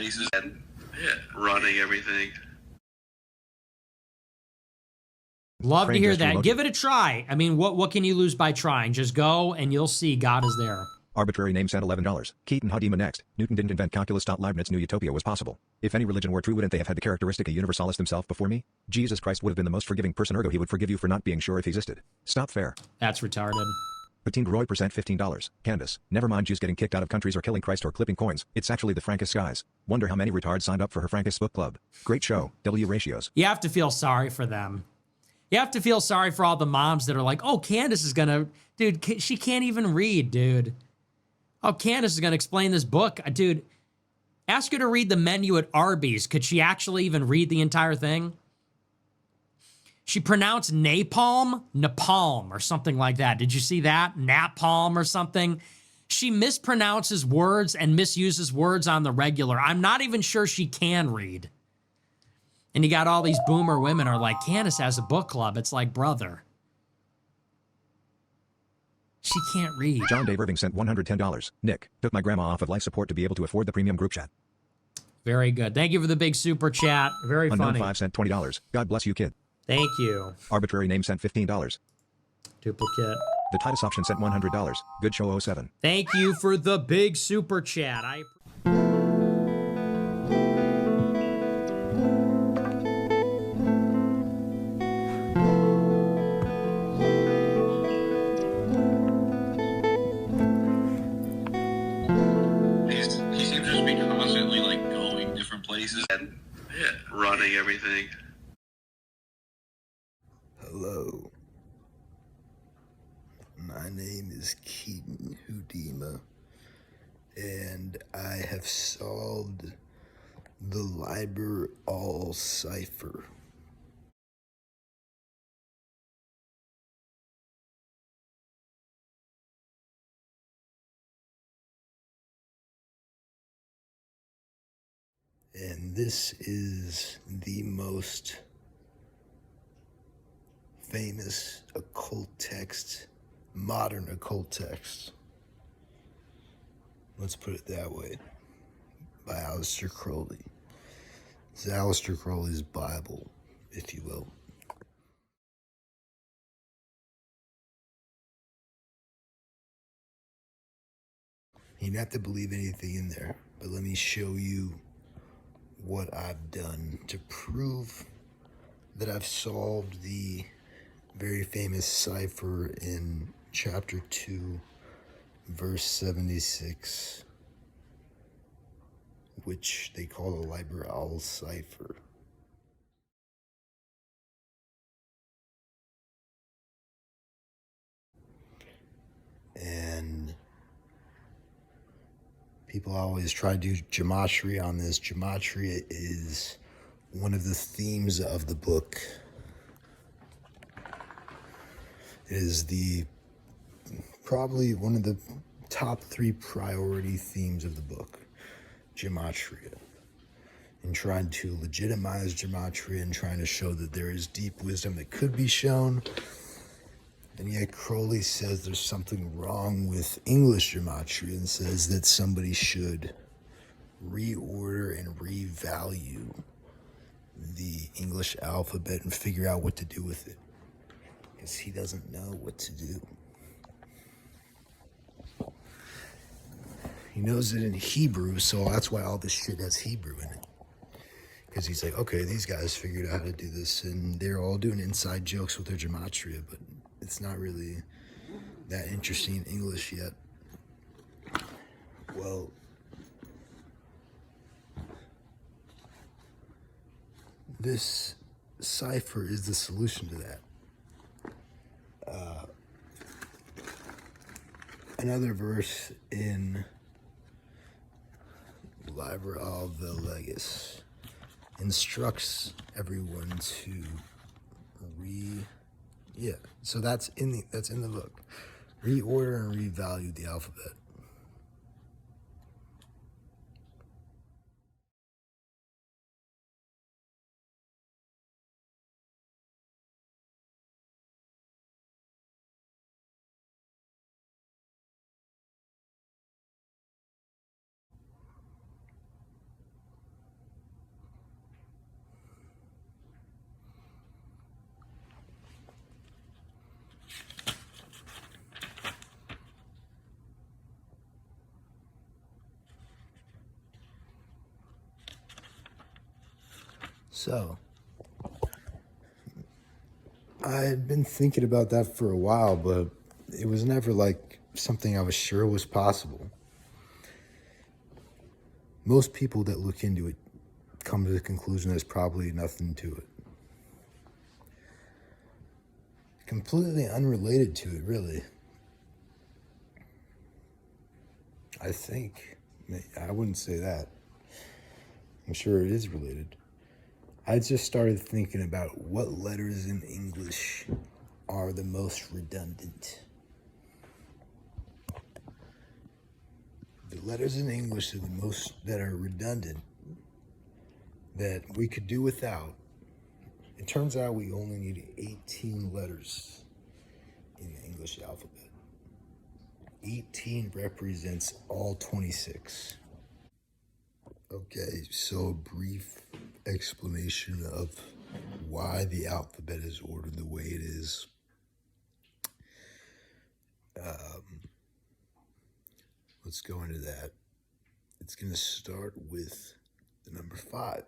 places and running everything. Love to hear that. Give it a try. I mean, what can you lose by trying? Just go and you'll see God is there. Arbitrary name sent $11. Keaton Hadima next. Newton didn't invent calculus. Leibniz knew utopia was possible. If any religion were true, wouldn't they have had the characteristic universalis himself before me? Jesus Christ would have been the most forgiving person, ergo he would forgive you for not being sure if he existed. Stop fair. That's retarded. Patine Roy percent $15. Candace, never mind Jews getting kicked out of countries or killing Christ or clipping coins. It's actually the Frankist skies. Wonder how many retards signed up for her Frankist book club. Great show. W ratios. You have to feel sorry for them. You have to feel sorry for all the moms that are like, oh, Candace is gonna, dude, she can't even read, dude. Oh, Candace is gonna explain this book. Dude, ask her to read the menu at Arby's. Could she actually even read the entire thing? She pronounced napalm, napalm, or something like that. Did you see that? Napalm or something? She mispronounces words and misuses words on the regular. I'm not even sure she can read. And you got all these boomer women are like, Candace has a book club. It's like, brother. She can't read. John Dave Irving sent $110. Nick, took my grandma off of life support to be able to afford the premium group chat. Very good. Thank you for the big super chat. Very Unknown funny. 5 sent $20. God bless you, kid. Thank you. Arbitrary name sent $15. Duplicate. The Titus option sent $100. Good show 07. Thank you for the big super chat. He seems to just be constantly like going different places and running everything. Hello. My name is Keaton Hadima, and I have solved the libertarian cipher. And this is the most famous occult text, modern occult text, let's put it that way, by Aleister Crowley. It's Aleister Crowley's Bible, if you will. You don't have to believe anything in there, but let me show you what I've done to prove that I've solved the very famous cipher in chapter 2, verse 76, which they call the libertarian cipher. And people always try to do gematria on this. Gematria is one of the themes of the book. It is probably one of the top 3 priority themes of the book, gematria. And trying to legitimize gematria and trying to show that there is deep wisdom that could be shown. And yet Crowley says there's something wrong with English gematria and says that somebody should reorder and revalue the English alphabet and figure out what to do with it, because he doesn't know what to do. He knows it in Hebrew, so that's why all this shit has Hebrew in it. Because he's like, okay, these guys figured out how to do this, and they're all doing inside jokes with their gematria, but it's not really that interesting in English yet. Well, this cipher is the solution to that. Another verse in Liber of the Legis instructs everyone to so that's in the book. Reorder and revalue the alphabet. So, I had been thinking about that for a while, but it was never like something I was sure was possible. Most people that look into it come to the conclusion there's probably nothing to it. Completely unrelated to it, really. I think. I wouldn't say that. I'm sure it is related. I just started thinking about what letters in English are the most redundant. The letters in English are the most that are redundant that we could do without. It turns out we only need 18 letters in the English alphabet. 18 represents all 26. Okay, so a brief explanation of why the alphabet is ordered the way it is. Let's go into that. It's going to start with the number 5.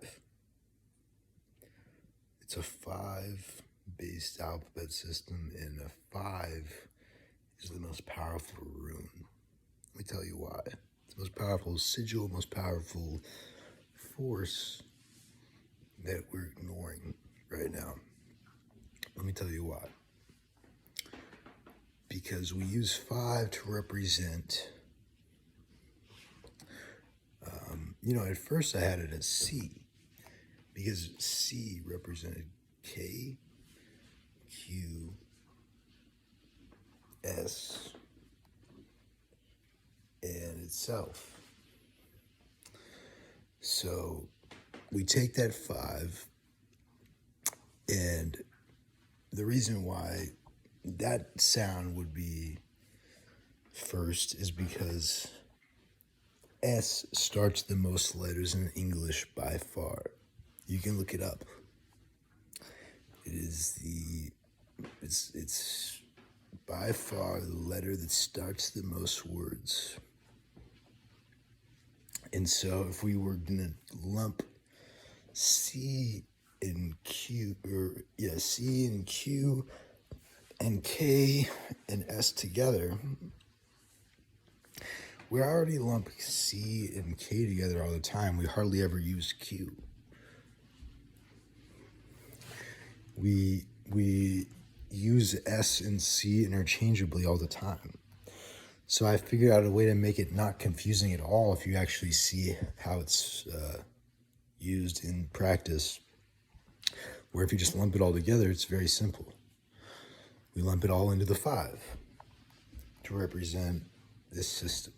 It's a 5-based alphabet system, and a 5 is the most powerful rune. Let me tell you why. It's the most powerful sigil, most powerful force that we're ignoring right now. Let me tell you why. Because we use 5 to represent, at first I had it as C, because C represented K, Q, S, and itself. So we take that 5, and the reason why that sound would be first is because S starts the most letters in English by far. You can look it up. It's by far the letter that starts the most words. And so if we were gonna lump C and Q and K and S together, we're already lumping C and K together all the time. We hardly ever use Q. We use S and C interchangeably all the time. So I figured out a way to make it not confusing at all if you actually see how it's used in practice. Where if you just lump it all together, it's very simple. We lump it all into the 5 to represent this system.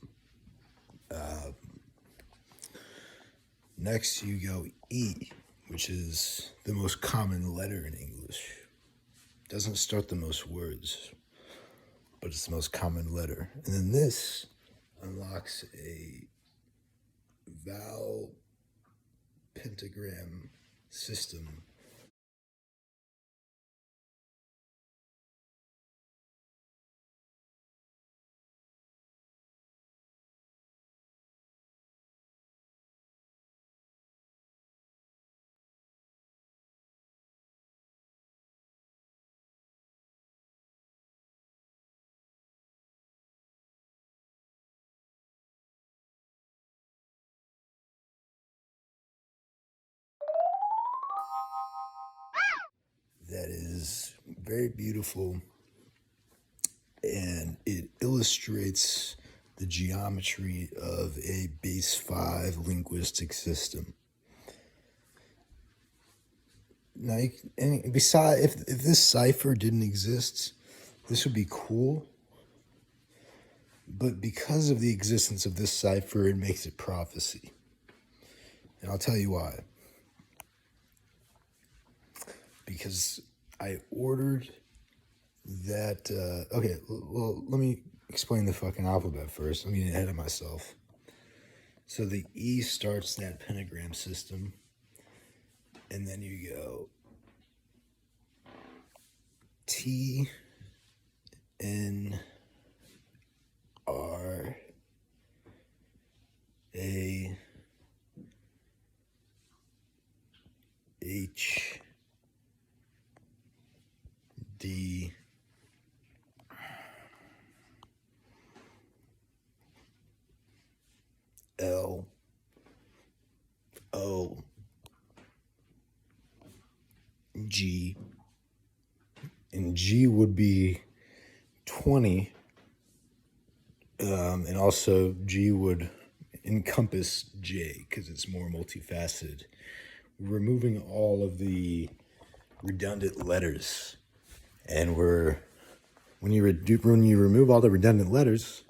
Next you go E, which is the most common letter in English. Doesn't start the most words, but it's the most common letter. And then this unlocks a vowel pentagram system. That is very beautiful, and it illustrates the geometry of a base 5 linguistic system. Now, besides, if this cipher didn't exist, this would be cool. But because of the existence of this cipher, it makes it prophecy. And I'll tell you why. Because I ordered that, okay, well, let me explain the fucking alphabet first. I'm getting ahead of myself. So the E starts that pentagram system, and then you go T, N, R, A, H D L O G, and G would be 20, and also G would encompass J because it's more multifaceted. We're removing all of the redundant letters, and when you remove all the redundant letters,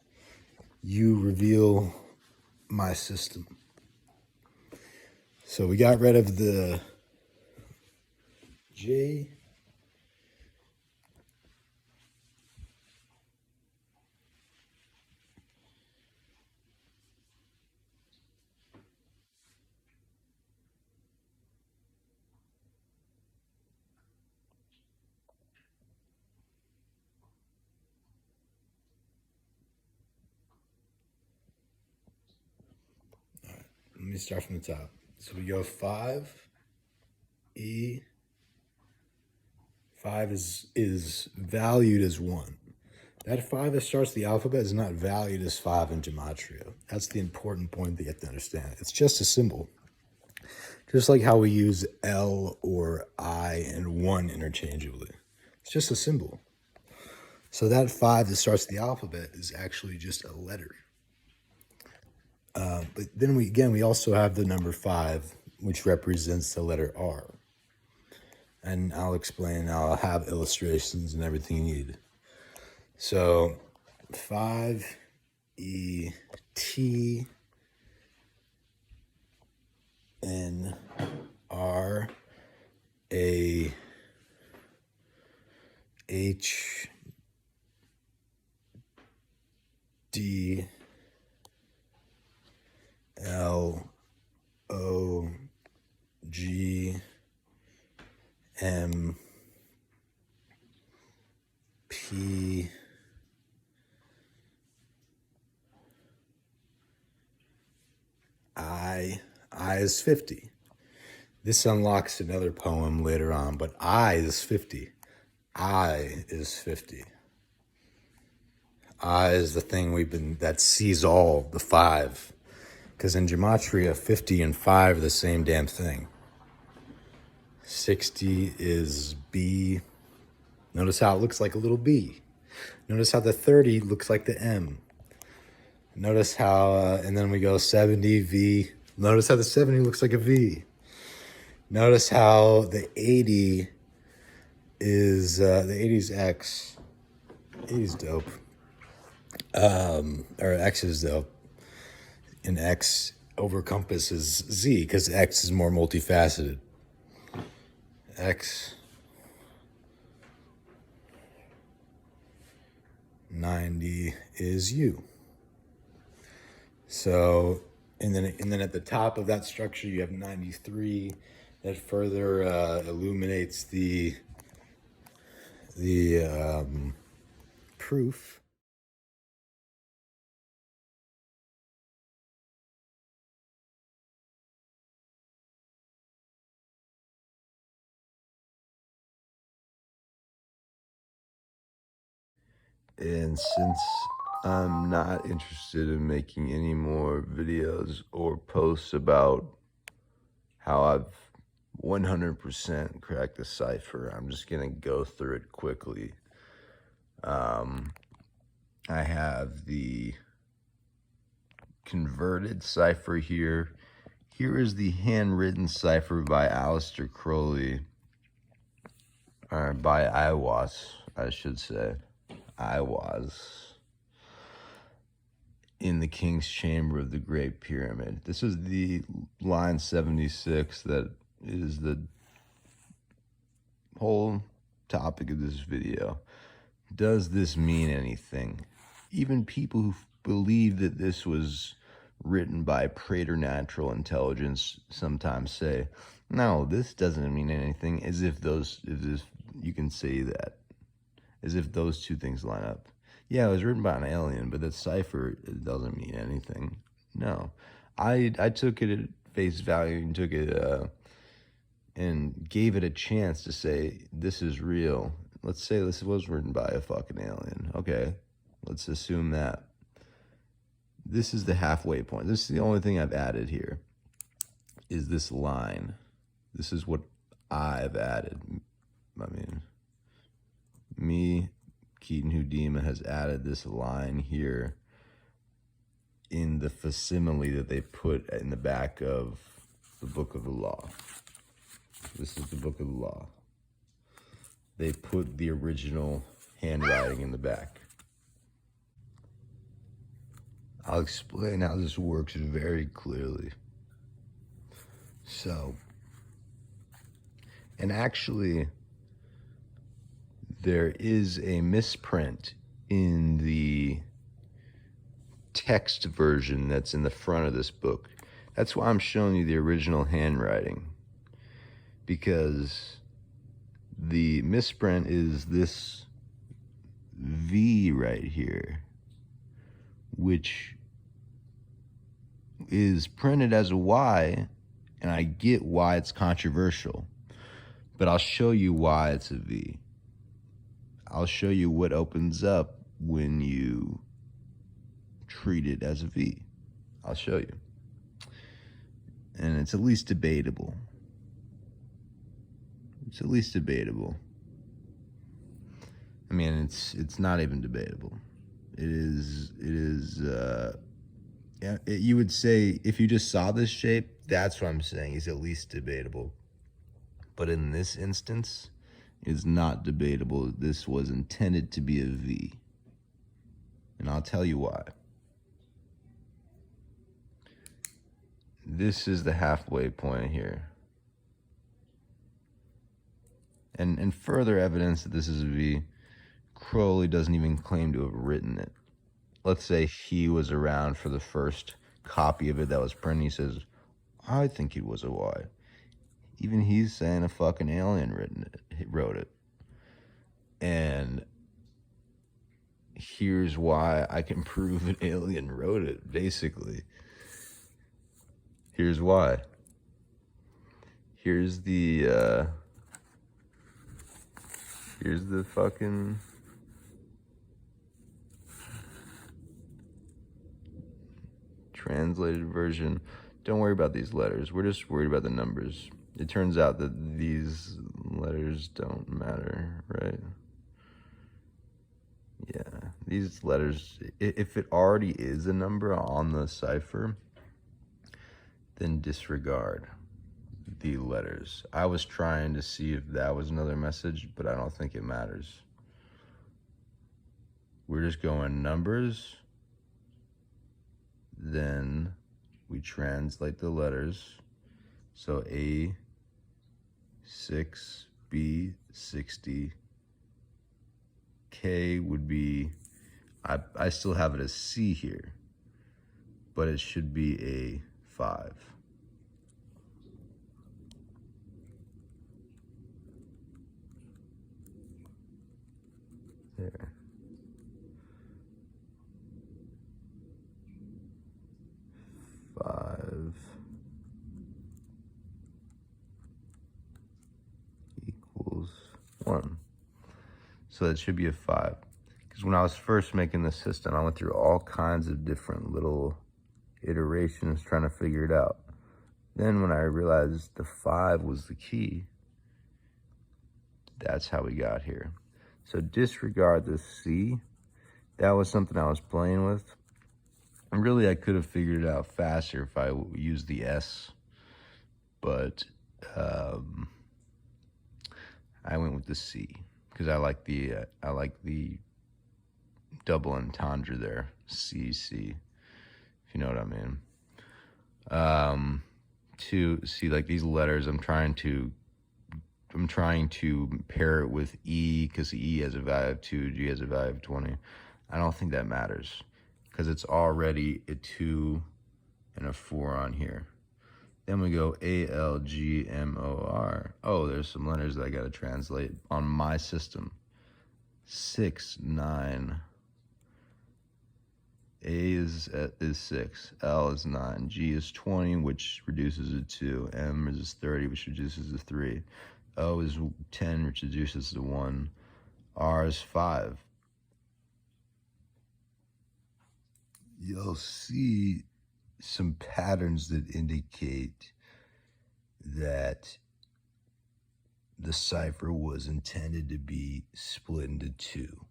you reveal my system. So we got rid of the J. Let me start from the top. So we go 5, E. 5 is valued as 1. That 5 that starts the alphabet is not valued as 5 in Gematria. That's the important point that you have to understand. It's just a symbol. Just like how we use L or I and 1 interchangeably. It's just a symbol. So that 5 that starts the alphabet is actually just a letter. But then we also have the number 5, which represents the letter R. And I'll explain, I'll have illustrations and everything you need. So 5, E, T, N, R, A, H, D, L, O, G, M, P, I is 50. This unlocks another poem later on, but I is 50. I is 50. I is the thing that sees all the 5. Because in Gematria, 50 and 5 are the same damn thing. 60 is B. Notice how it looks like a little B. Notice how the 30 looks like the M. Notice how, and then we go 70, V. Notice how the 70 looks like a V. Notice how the 80 is, the 80 is X. 80 is dope. Or X is dope. And X overcompasses Z because X is more multifaceted. X 90 is U. So, and then at the top of that structure you have 93 that further illuminates the proof. And since I'm not interested in making any more videos or posts about how I've 100% cracked the cipher, I'm just gonna go through it quickly. I have the converted cipher here. Here is the handwritten cipher by Aleister Crowley, or by Aiwass, I should say. Aiwass, in the King's Chamber of the Great Pyramid. This is the line 76 that is the whole topic of this video. Does this mean anything? Even people who believe that this was written by preternatural intelligence sometimes say, no, this doesn't mean anything, as if you can say that. As if those two things line up. Yeah, it was written by an alien, but that cipher doesn't mean anything. No. I took it at face value and took it and gave it a chance to say, this is real. Let's say this was written by a fucking alien. Okay, let's assume that. This is the halfway point. This is the only thing I've added here, is this line. This is what I've added. I mean, me, Keaton Hudema, has added this line here in the facsimile that they put in the back of the Book of the Law. This is the Book of the Law. They put the original handwriting in the back. I'll explain how this works very clearly. So, and actually, there is a misprint in the text version that's in the front of this book. That's why I'm showing you the original handwriting, because the misprint is this V right here, which is printed as a Y, and I get why it's controversial, but I'll show you why it's a V. I'll show you what opens up when you treat it as a V. I'll show you. And it's at least debatable. It's at least debatable. I mean, it's not even debatable. You would say, if you just saw this shape, that's what I'm saying, is at least debatable. But in this instance, it's not debatable. This was intended to be a V. And I'll tell you why. This is the halfway point here. And further evidence that this is a V, Crowley doesn't even claim to have written it. Let's say he was around for the first copy of it that was printed. He says, I think it was a Y. Even he's saying a fucking alien wrote it. And here's why I can prove an alien wrote it, basically. Here's why. Here's the fucking translated version. Don't worry about these letters. We're just worried about the numbers. It turns out that these letters don't matter, right? Yeah, these letters, if it already is a number on the cipher, then disregard the letters. I was trying to see if that was another message, but I don't think it matters. We're just going numbers, then we translate the letters. So A 6, B 60, K would be, I still have it as C here, but it should be a 5. There. Five equals 1. So that should be a 5. Because when I was first making this system, I went through all kinds of different little iterations trying to figure it out. Then when I realized the 5 was the key, that's how we got here. So disregard the C. That was something I was playing with. And really, I could have figured it out faster if I used the S. But I went with the C because I like the double entendre there. C, if you know what I mean. To see, like, these letters, I'm trying to pair it with E, because E has a value of 2, G has a value of 20. I don't think that matters, because it's already a 2 and a 4 on here. Then we go ALGMOR. Oh, there's some letters that I gotta translate on my system. 6, 9, A is 6, L is 9, G is 20, which reduces to 2, M is 30, which reduces to 3, O is 10, which reduces to 1, R is 5. You'll see some patterns that indicate that the cipher was intended to be split into 2.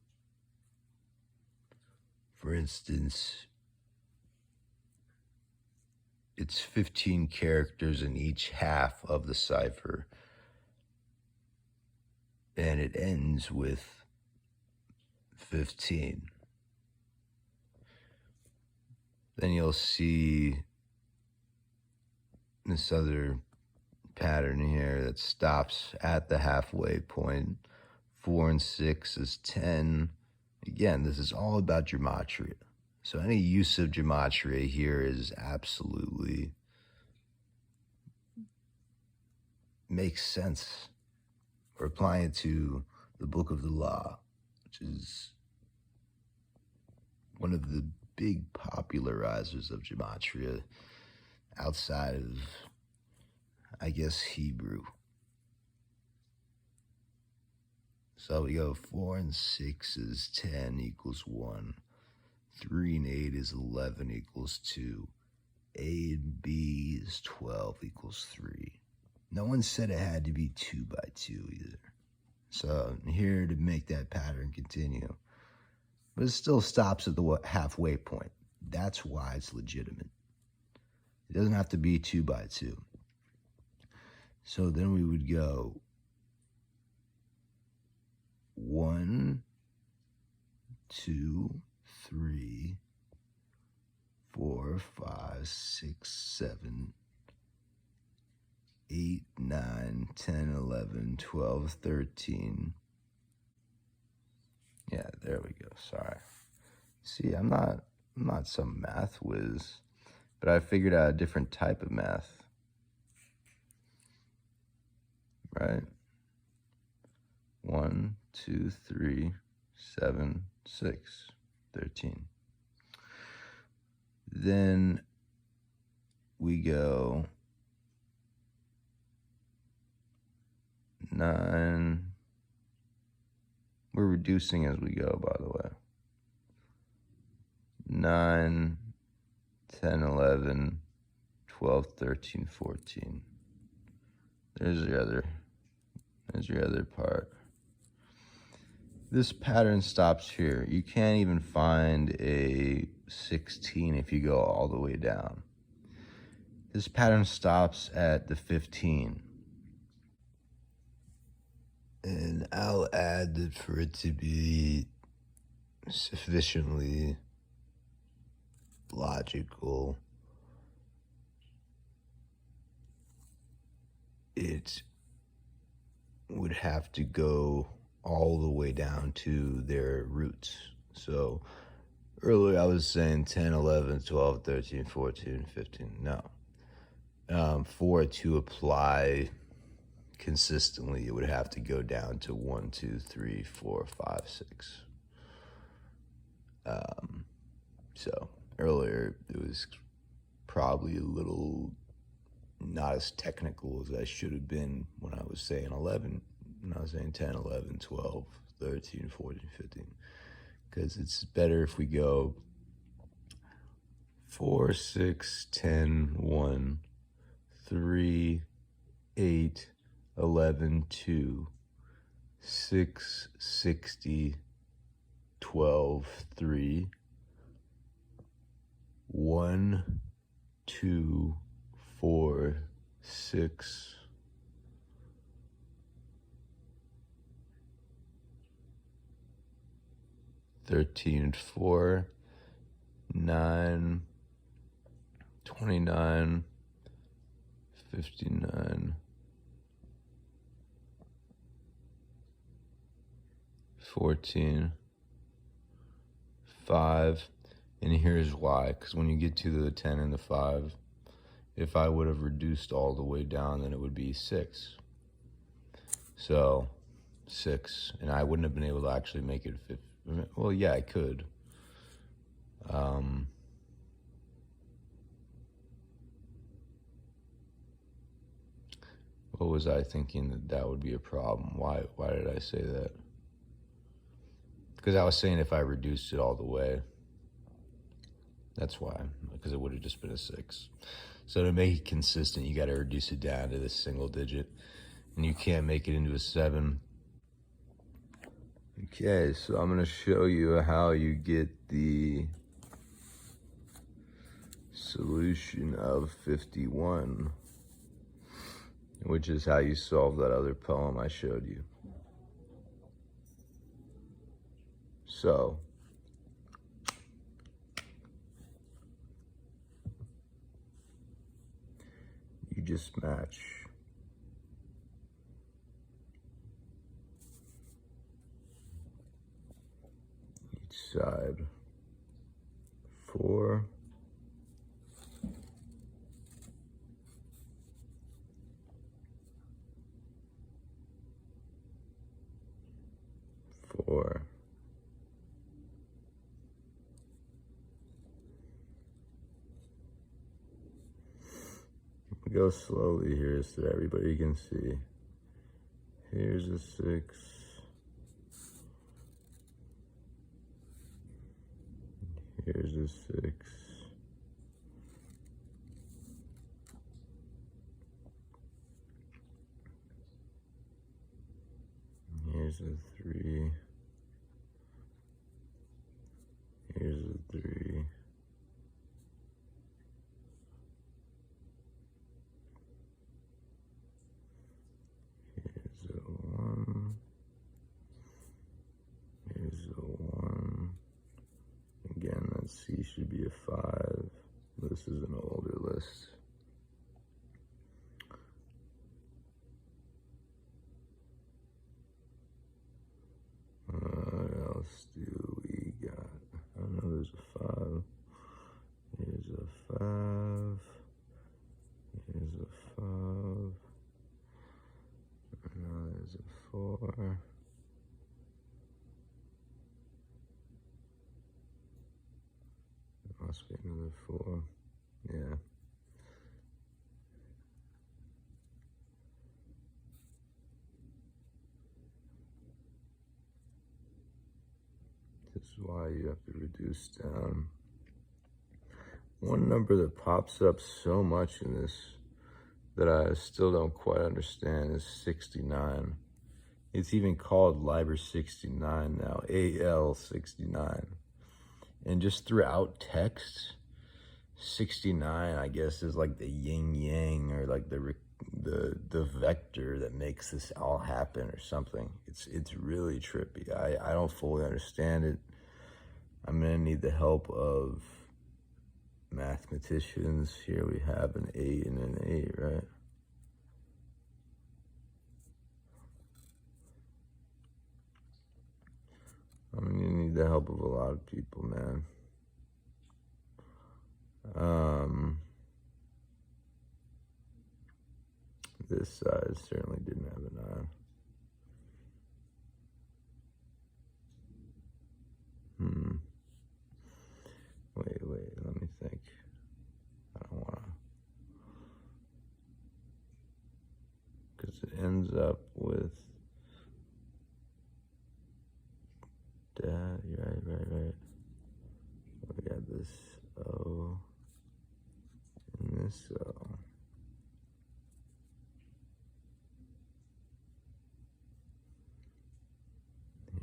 For instance, it's 15 characters in each half of the cipher, and it ends with 15. Then you'll see this other pattern here that stops at the halfway point. 4 and 6 is 10. Again, this is all about gematria. So any use of gematria here is absolutely makes sense. We're applying it to the Book of the Law, which is one of the big popularizers of gematria outside of, I guess, Hebrew. So we go 4 and 6 is 10 equals 1. 3 and 8 is 11 equals 2. A and B is 12 equals 3. No one said it had to be 2 by 2 either. So I'm here to make that pattern continue. But it still stops at the halfway point. That's why it's legitimate. It doesn't have to be 2 by 2. So then we would go 1, 2, 3, 4, 5, 6, 7, 8, 9, 10, 11, 12, 13. Yeah, there we go. Sorry. See, I'm not some math whiz, but I figured out a different type of math. Right? 1, 2, 3, 7, 6, 13. Then we go 9. We're reducing as we go, by the way. 9, 10, 11, 12, 13, 14. There's your other part. This pattern stops here. You can't even find a 16 if you go all the way down. This pattern stops at the 15. And I'll add that for it to be sufficiently logical, it would have to go all the way down to their roots. So earlier I was saying 10, 11, 12, 13, 14, 15. No. For it to apply consistently, it would have to go down to 1, 2, 3, 4, 5, 6. So earlier it was probably a little not as technical as I should have been when I was saying 11, when I was saying 10, 11, 12, 13, 14, 15. Because it's better if we go 4, 6, 10, 1, 3, 8, 11, 2, 6, 60, 12, 3, 1, 2, 4, 6, 13, 4, 9, 29, 59, 14, 5, and here's why, because when you get to the 10 and the 5, if I would have reduced all the way down, then it would be 6. So 6, and I wouldn't have been able to actually make it 50. Well, yeah, I could. What was I thinking that would be a problem? Why did I say that? Because I was saying if I reduced it all the way, that's why, because it would have just been a 6. So to make it consistent, you got to reduce it down to this single digit, and you can't make it into a 7. Okay, so I'm going to show you how you get the solution of 51, which is how you solve that other poem I showed you. So, you just match each side 4, 4. Go slowly here so that everybody can see. Here's a 6. Here's a 6. Here's a 3. Here's a 3. Here's a 1. Here's a 1. Again, that C should be a 5. This is an older list. What else do we got? I know there's a 5. Here's a 5. Here's a 5. Now there's a 4. There must be another 4. Yeah. This is why you have to reduce down. One number that pops up so much in this that I still don't quite understand is 69. It's even called Liber 69 now, AL 69. And just throughout text, 69, I guess, is like the yin yang, or like the vector that makes this all happen or something. It's really trippy. I don't fully understand it. I'm gonna need the help of mathematicians. Here we have an 8 and an 8, right? I'm gonna need the help of a lot of people, man. This side certainly didn't have a 9. Wait, let me think. I don't wanna, because it ends up with that. Right. We got this O and this O.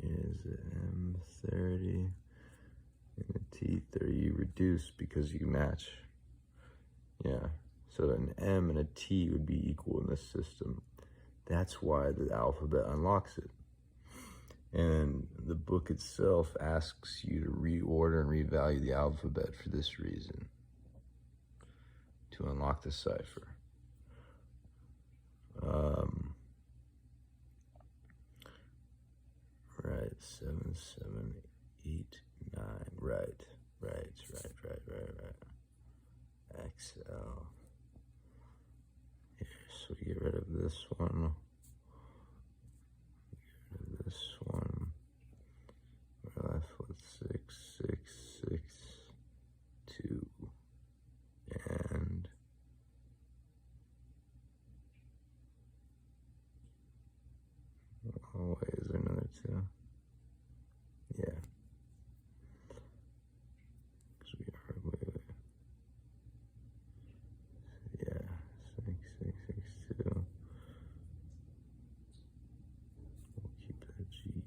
Here's an M30 and a T30. You reduce because you match. Yeah, so an M and a T would be equal in this system. That's why the alphabet unlocks it. And the book itself asks you to reorder and revalue the alphabet for this reason, to unlock the cipher. Right, 7, 7, 8, 9. Right. XL. Here, so we get rid of this one. Get rid of this one. We're left with 6, 6, 6. 2. Yeah. 'Cause we are, wait. Yeah, 6662. We'll keep that G.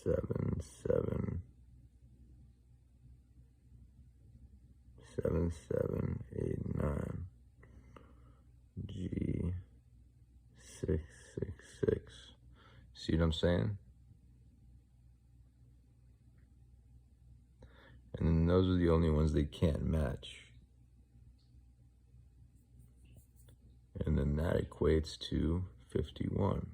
7 7 7 7 8 9 G 6 6 6. See what I'm saying? And then those are the only ones they can't match. And then that equates to 51.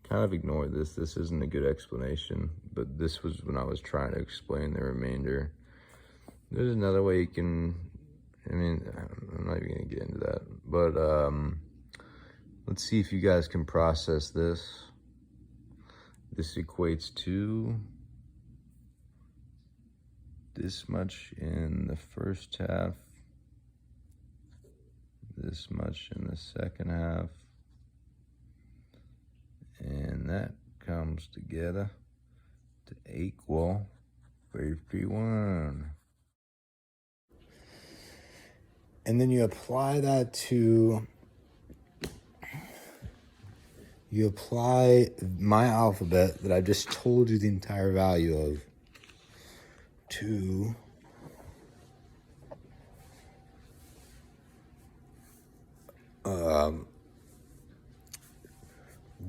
Kind of ignore this. This isn't a good explanation, but this was when I was trying to explain the remainder. There's another way you can, I mean, I'm not even going to get into that, but let's see if you guys can process this. This equates to this much in the first half, this much in the second half, and that comes together to equal 51. And then you apply that to, you apply my alphabet that I just told you the entire value of to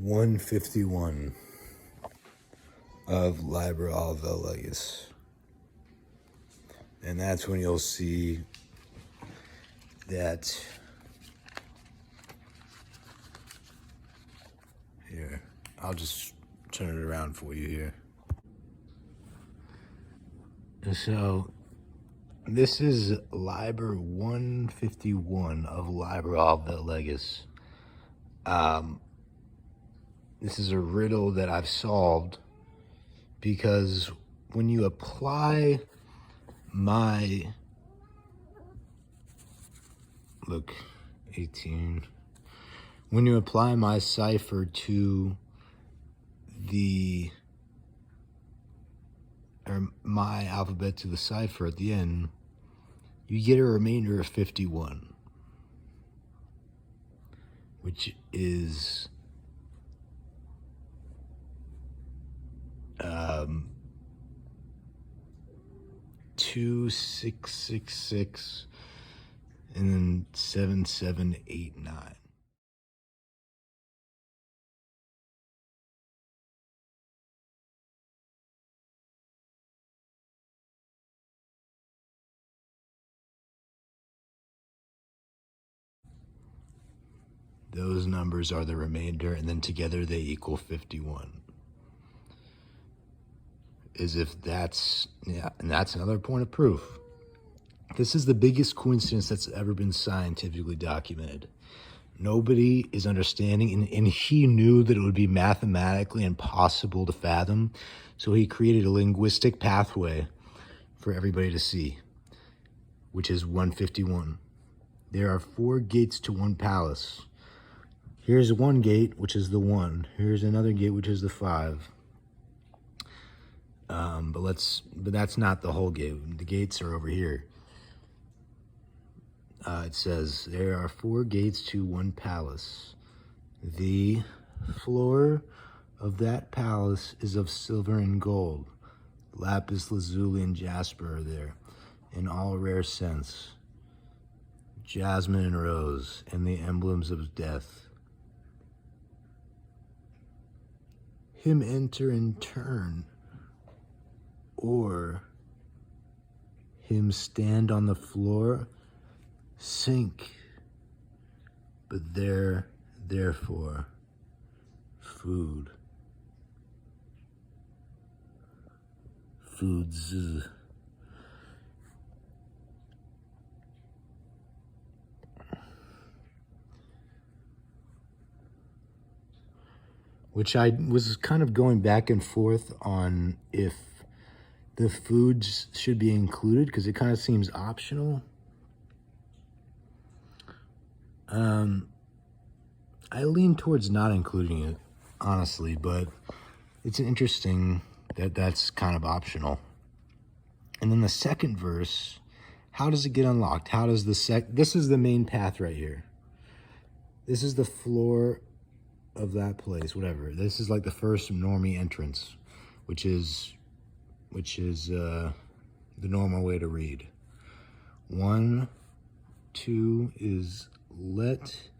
151 of Liber Alvel Legis. And that's when you'll see that here. I'll just turn it around for you here. So this is Liber 151 of Liber Alvel Legis. This is a riddle that I've solved because when you apply my, look, 18, when you apply my cipher to the, or my alphabet to the cipher at the end, you get a remainder of 51, which is 2666 and then 7789. Those numbers are the remainder, and then together they equal 51. As if that's, yeah, and that's another point of proof. This is the biggest coincidence that's ever been scientifically documented. Nobody is understanding, and he knew that it would be mathematically impossible to fathom, so he created a linguistic pathway for everybody to see, which is 151. There are 4 gates to one palace. Here's one gate, which is the 1. Here's another gate, which is the 5. But that's not the whole gate. The gates are over here. It says there are 4 gates to one palace. The floor of that palace is of silver and gold. Lapis lazuli and jasper are there, in all rare scents. Jasmine and rose, and the emblems of death. Him enter in turn, or him stand on the floor, sink, but therefore, foods. which I was kind of going back and forth on if the foods should be included, because it kind of seems optional. I lean towards not including it, honestly, but it's interesting that that's kind of optional. And then the second verse, how does it get unlocked? How does this is the main path right here. This is the floor of that place, whatever. This is like the first normie entrance, which is the normal way to read. 1, 2 is let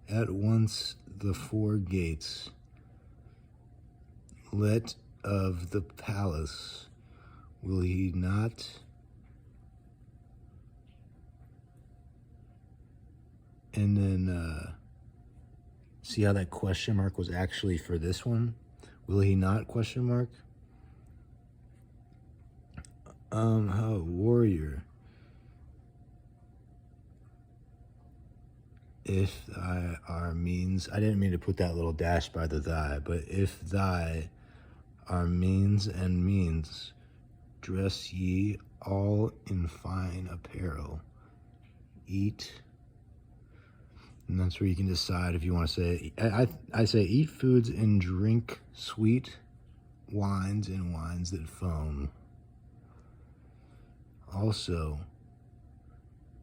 at once the 4 gates, let of the palace, will he not and then see how that question mark was actually for this one? Will he not question mark? How warrior, if thy are means, I didn't mean to put that little dash by the thy, but if thy are means and means, dress ye all in fine apparel, eat. And that's where you can decide if you want to say, I say eat foods and drink sweet wines and wines that foam. Also,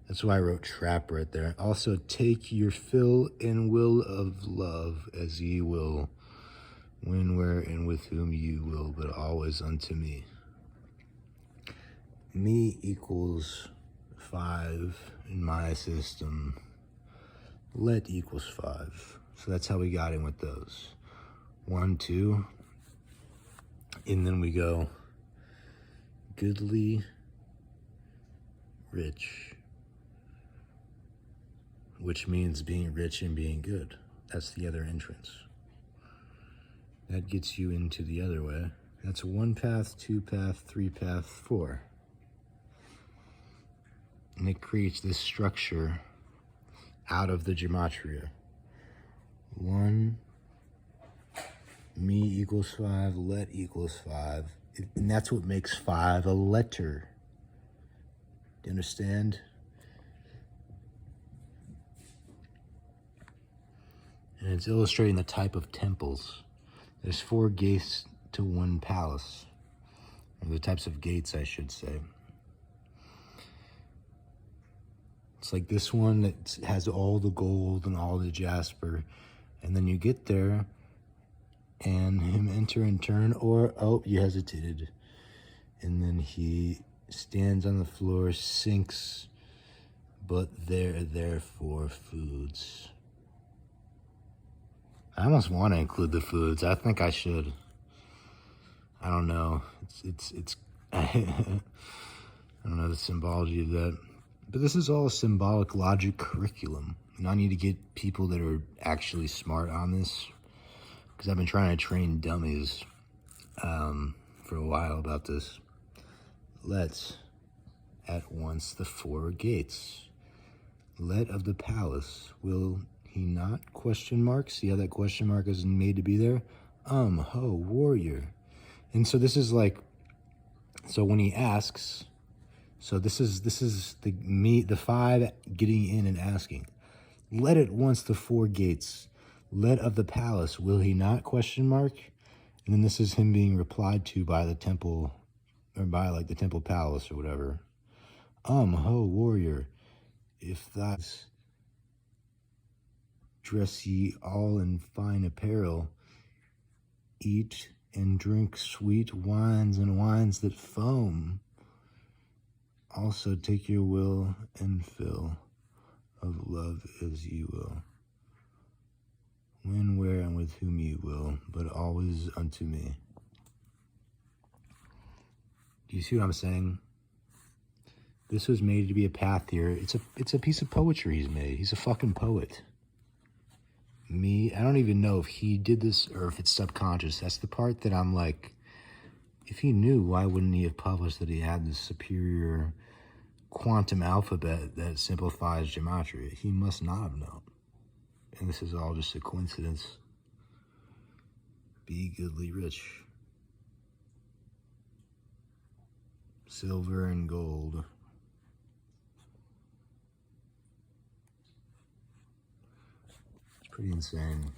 that's why I wrote trap right there. Also, take your fill and will of love as ye will, when, where, and with whom you will, but always unto me. Me equals 5 in my system. Let equals 5. So that's how we got in with those. 1, 2. And then we go goodly, rich, which means being rich and being good. That's the other entrance. That gets you into the other way. That's 1 path, 2 path, 3 path, 4. And it creates this structure out of the gematria. 1, me equals 5, let equals 5. And that's what makes 5 a letter. Do you understand? And it's illustrating the type of temples. There's 4 gates to 1 palace. Or the types of gates, I should say. It's like this one that has all the gold and all the jasper. And then you get there and him enter and turn, or, oh, you hesitated. And then he stands on the floor, sinks, but therefore foods. I almost want to include the foods. I think I should. I don't know. It's I don't know the symbology of that. But this is all a symbolic logic curriculum. And I need to get people that are actually smart on this, because I've been trying to train dummies for a while about this. Let at once the 4 gates. Let of the palace, will he not? Question mark. See how that question mark is made to be there? Ho, warrior. And so this is like, so when he asks, so this is the 5 getting in and asking. Let at once the 4 gates. Let of the palace, will he not? Question mark. And then this is him being replied to by the temple, or by like the temple palace or whatever. Ho, warrior, if that's dress ye all in fine apparel, eat and drink sweet wines and wines that foam. Also take your will and fill of love as ye will, when, where, and with whom ye will, but always unto me. Do you see what I'm saying? This was made to be a path here. It's a piece of poetry he's made. He's a fucking poet. Me, I don't even know if he did this or if it's subconscious. That's the part that I'm like, if he knew, why wouldn't he have published that he had this superior quantum alphabet that simplifies gematria? He must not have known. And this is all just a coincidence. be goodly rich. Silver and gold. It's pretty insane.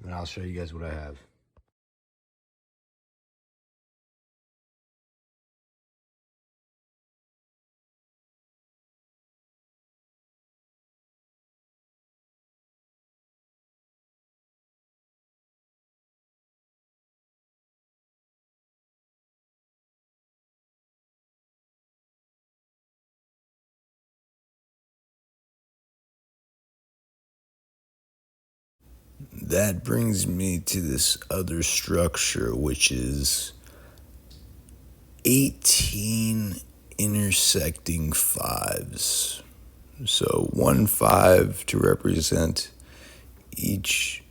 And I'll show you guys what I have. That brings me to this other structure, which is 18 intersecting fives. So 1 5 to represent each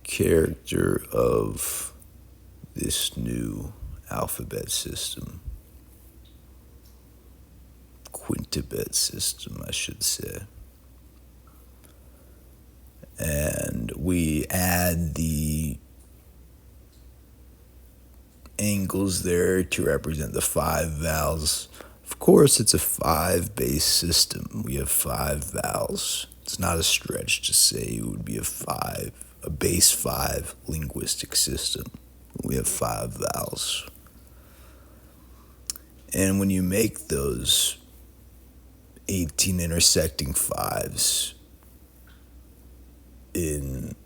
character of this new alphabet system. Quintabet system, I should say. And we add the angles there to represent the 5 vowels. Of course, it's a 5-base system. We have 5 vowels. It's not a stretch to say it would be a base 5 linguistic system. We have 5 vowels. And when you make those 18 intersecting fives in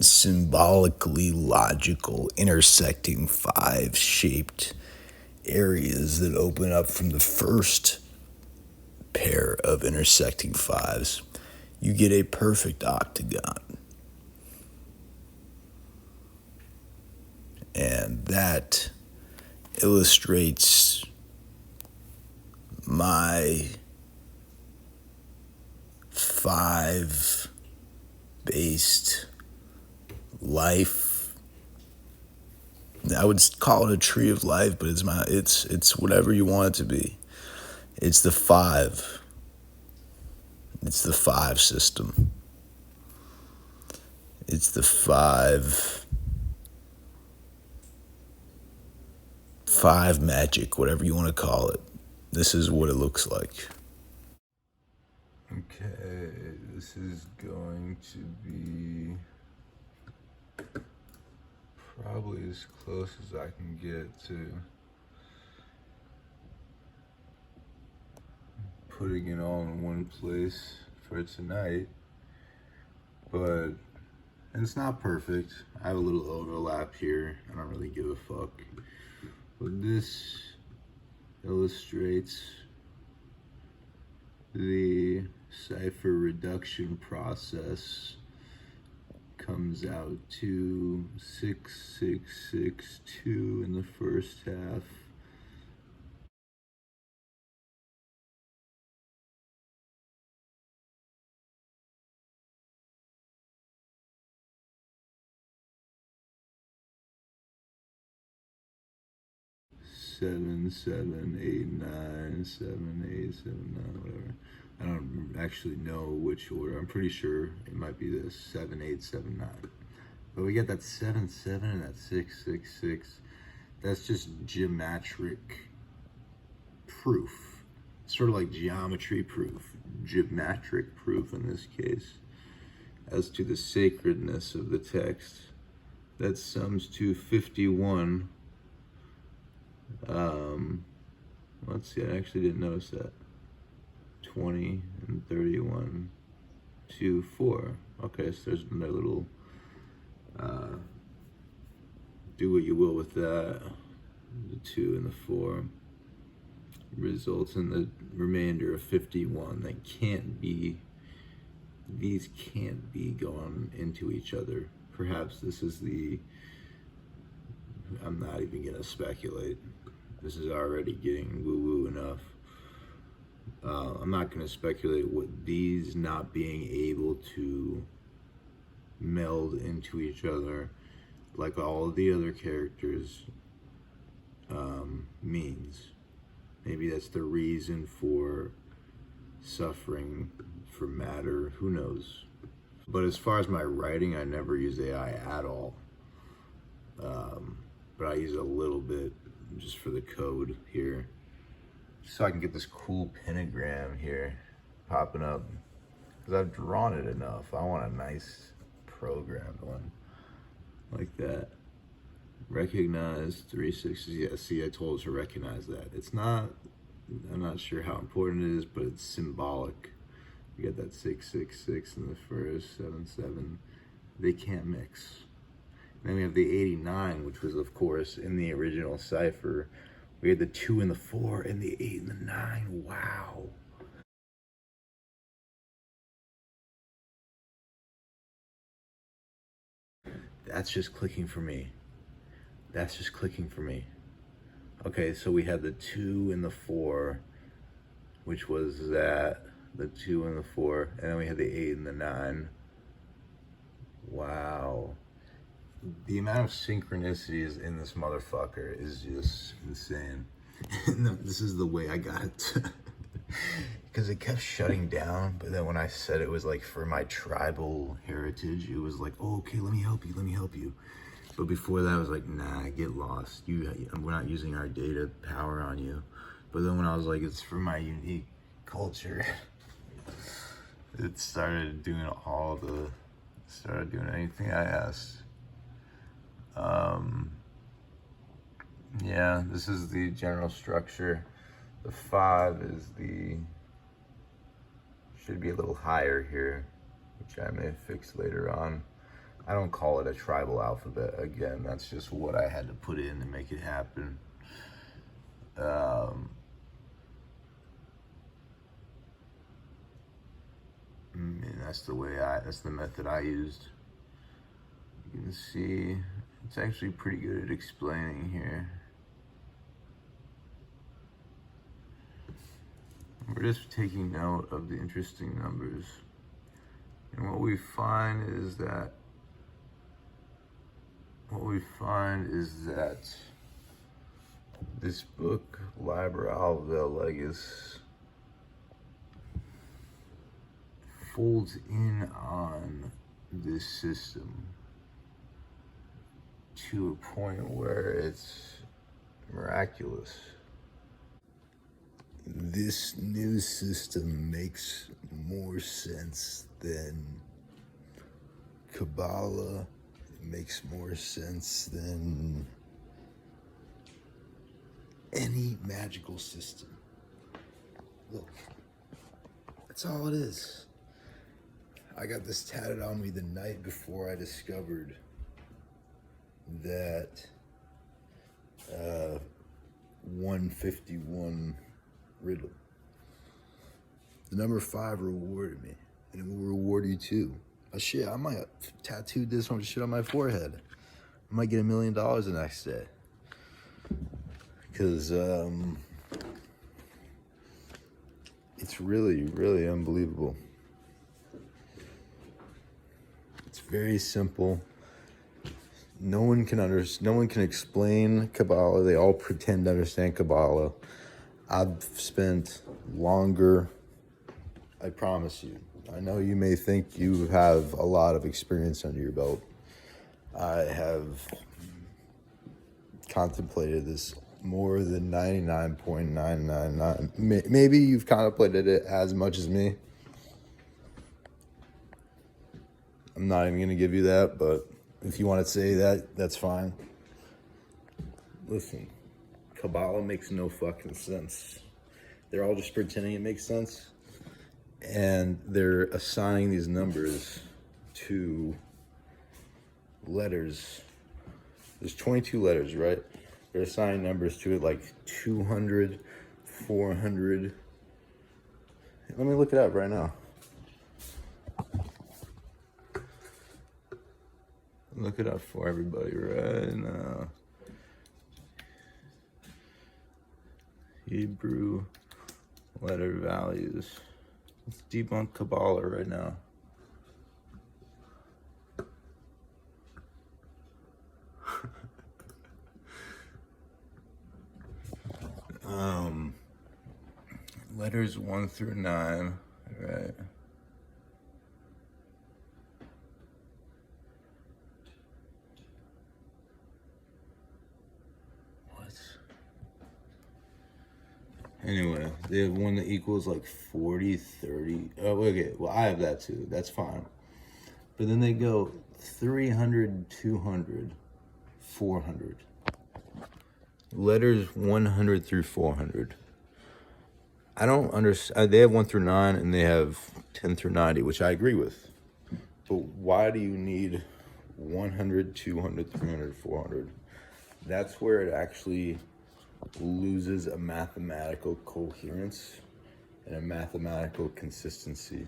symbolically logical intersecting 5-shaped areas that open up from the first pair of intersecting 5s, you get a perfect octagon. And that illustrates my 5-based life. I would call it a tree of life, but it's whatever you want it to be. It's the 5. It's the 5 system. It's the 5 magic, whatever you want to call it. This is what it looks like. Okay, this is going to be probably as close as I can get to putting it all in one place for tonight, and it's not perfect. I have a little overlap here. I don't really give a fuck. But this illustrates the cipher reduction process. Comes out to 6662 in the first half. Seven, 8, 9, 7, 8, 7, 9, whatever. I don't actually know which order. I'm pretty sure it might be this 7, 8, 7, 9. But we get that 7, 7 and that 6, 6, 6. That's just geometric proof. Sort of like geometry proof. Geometric proof in this case. As to the sacredness of the text. That sums to 51. Let's see, I actually didn't notice that. 20 and 31 to 4. Okay, so there's another little, do what you will with that. The 2 and the 4 results in the remainder of 51. That can't be, these can't be going into each other. Perhaps this is I'm not even gonna speculate. This is already getting woo-woo enough. I'm not going to speculate what these not being able to meld into each other like all of the other characters means. Maybe that's the reason for suffering for matter. Who knows? But as far as my writing, I never use AI at all. but I use a little bit just for the code here, so I can get this cool pentagram here popping up, because I've drawn it enough. I want a nice programmed one like that. Recognize 360. Yeah, see, I told us to recognize that. It's not, I'm not sure how important it is, but it's symbolic. You get that 666 in the first, 77. They can't mix. And then we have the 89, which was, of course, in the original cipher. We had the 2 and the 4 and the 8 and the 9. Wow. That's just clicking for me. That's just clicking for me. Okay, so we had the 2 and the 4, which was that, the 2 and the 4, and then we had the 8 and the 9. Wow. The amount of synchronicities in this motherfucker is just insane. This is the way I got it. Because it kept shutting down, but then when I said it was like for my tribal heritage, it was like, oh, okay, let me help you, let me help you. But before that, I was like, nah, get lost. We're not using our data power on you. But then when I was like, it's for my unique culture, it started doing anything I asked. Yeah, this is the general structure. The 5 is should be a little higher here, which I may fix later on. I don't call it a tribal alphabet. Again, that's just what I had to put in to make it happen. And that's the method I used. You can see it's actually pretty good at explaining here. We're just taking note of the interesting numbers. And what we find is that this book, Liber Alva Legis, folds in on this system to a point where it's miraculous. This new system makes more sense than Kabbalah. It makes more sense than any magical system. Look, that's all it is. I got this tatted on me the night before I discovered that 151 riddle. The number 5 rewarded me, and it will reward you too. Shit, I might tattoo this one shit on my forehead. I might get $1 million the next day. Because it's really, really unbelievable. It's very simple. No one can explain Kabbalah. They all pretend to understand Kabbalah. I've spent longer, I promise you. I know you may think you have a lot of experience under your belt. I have contemplated this more than 99.999. Maybe you've contemplated it as much as me. I'm not even going to give you that, but if you want to say that, that's fine. Listen, Kabbalah makes no fucking sense. They're all just pretending it makes sense. And they're assigning these numbers to letters. There's 22 letters, right? They're assigning numbers to it like 200, 400. Let me look it up right now. Look it up for everybody right now. Hebrew letter values. Let's debunk Kabbalah right now. Letters 1 through 9, right? Anyway, they have one that equals like 40, 30. Oh, okay. Well, I have that too. That's fine. But then they go 300, 200, 400. Letters 100 through 400. I don't understand. They have 1 through 9 and they have 10 through 90, which I agree with. But why do you need 100, 200, 300, 400? That's where it actually loses a mathematical coherence and a mathematical consistency.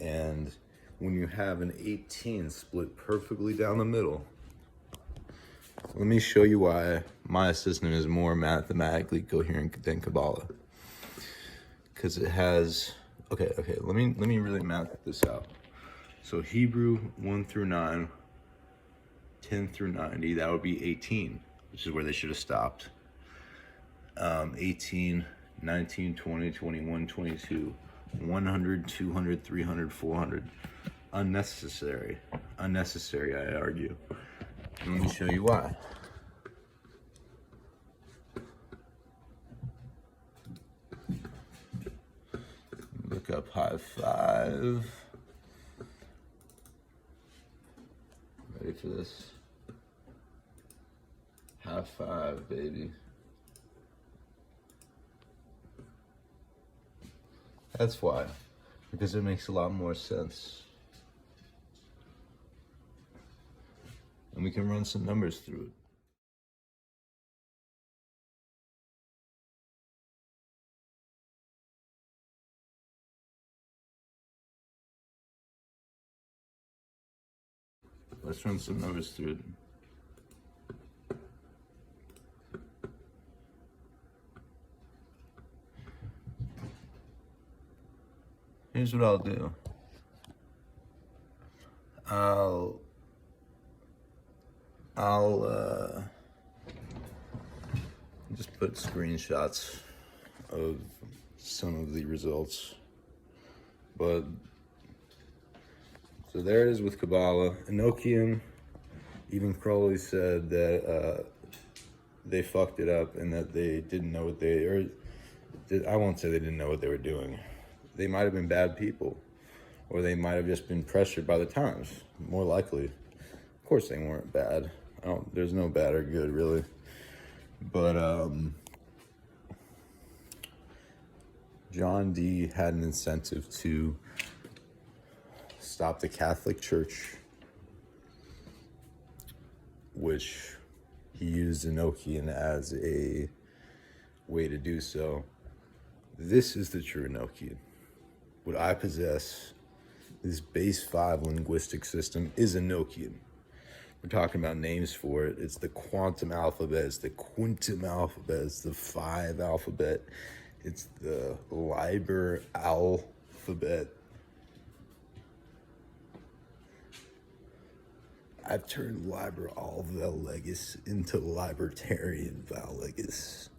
And when you have an 18 split perfectly down the middle, let me show you why my system is more mathematically coherent than Kabbalah. Because it has, okay, let me really map this out. So Hebrew 1 through 9, 10 through 90, that would be 18, which is where they should have stopped. 18, 19, 20, 21, 22, 100, 200, 300, 400. Unnecessary, I argue. Let me show you why. Look up high five. Ready for this? High five, baby. That's why. Because it makes a lot more sense. And we can run some numbers through it. Let's run some numbers through it. Here's what I'll do. I'll just put screenshots of some of the results. But so there it is with Kabbalah. Enochian, even Crowley said that they fucked it up and that they didn't know what they, or I won't say they didn't know what they were doing. They might have been bad people, or they might have just been pressured by the times, more likely. Of course they weren't bad. There's no bad or good, really. But John Dee had an incentive to stop the Catholic Church, which he used Enochian as a way to do so. This is the true Enochian. What I possess, this base 5 linguistic system, is Enochian. We're talking about names for it. It's the quantum alphabet, it's the quintum alphabet, it's the 5 alphabet, it's the Liber alphabet. I've turned Liber al vel legis into libertarian val legis.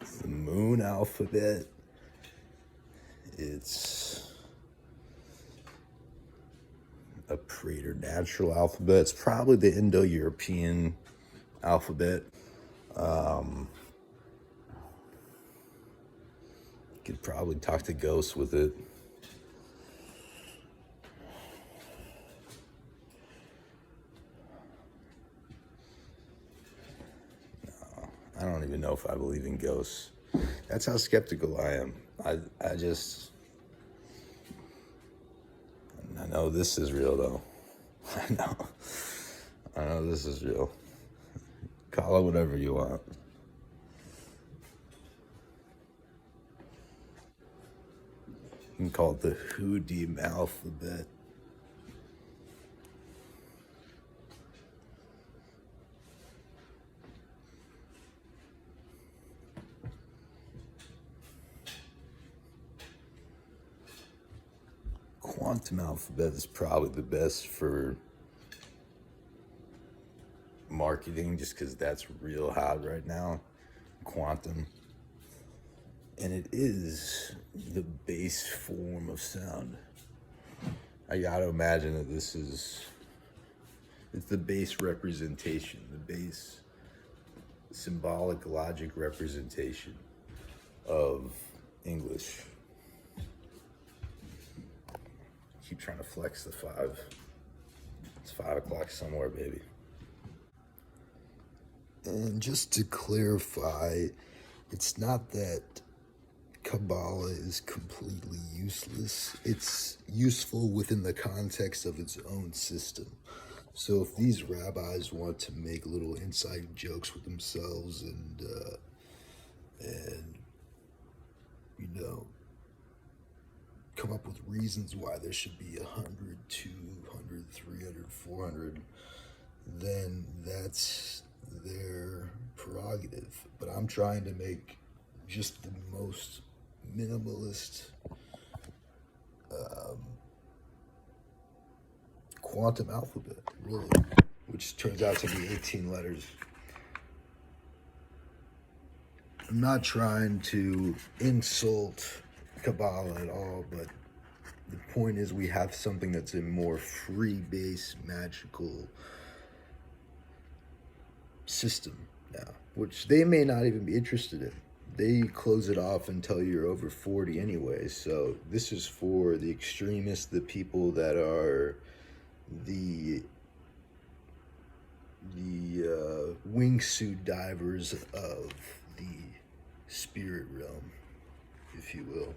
It's the moon alphabet. It's a preternatural alphabet. It's probably the Indo-European alphabet. Could probably talk to ghosts with it. No, I don't even know if I believe in ghosts. That's how skeptical I am. I know this is real though. I know this is real. Call it whatever you want. You can call it the Hoodim alphabet. Quantum alphabet is probably the best for marketing just because that's real hot right now. Quantum. And it is the base form of sound. I gotta imagine that it's the base representation, the base symbolic logic representation of English. Keep trying to flex the 5. It's 5 o'clock somewhere, baby. And just to clarify, it's not that Kabbalah is completely useless. It's useful within the context of its own system. So if these rabbis want to make little inside jokes with themselves and you know, come up with reasons why there should be 100, 200, 300, 400, then that's their prerogative. But I'm trying to make just the most minimalist quantum alphabet, really, which turns out to be 18 letters. I'm not trying to insult Kabbalah at all, but the point is we have something that's a more free-based, magical system now, which they may not even be interested in. They close it off until you're over 40 anyway. So this is for the extremists, the people that are the wingsuit divers of the spirit realm, if you will.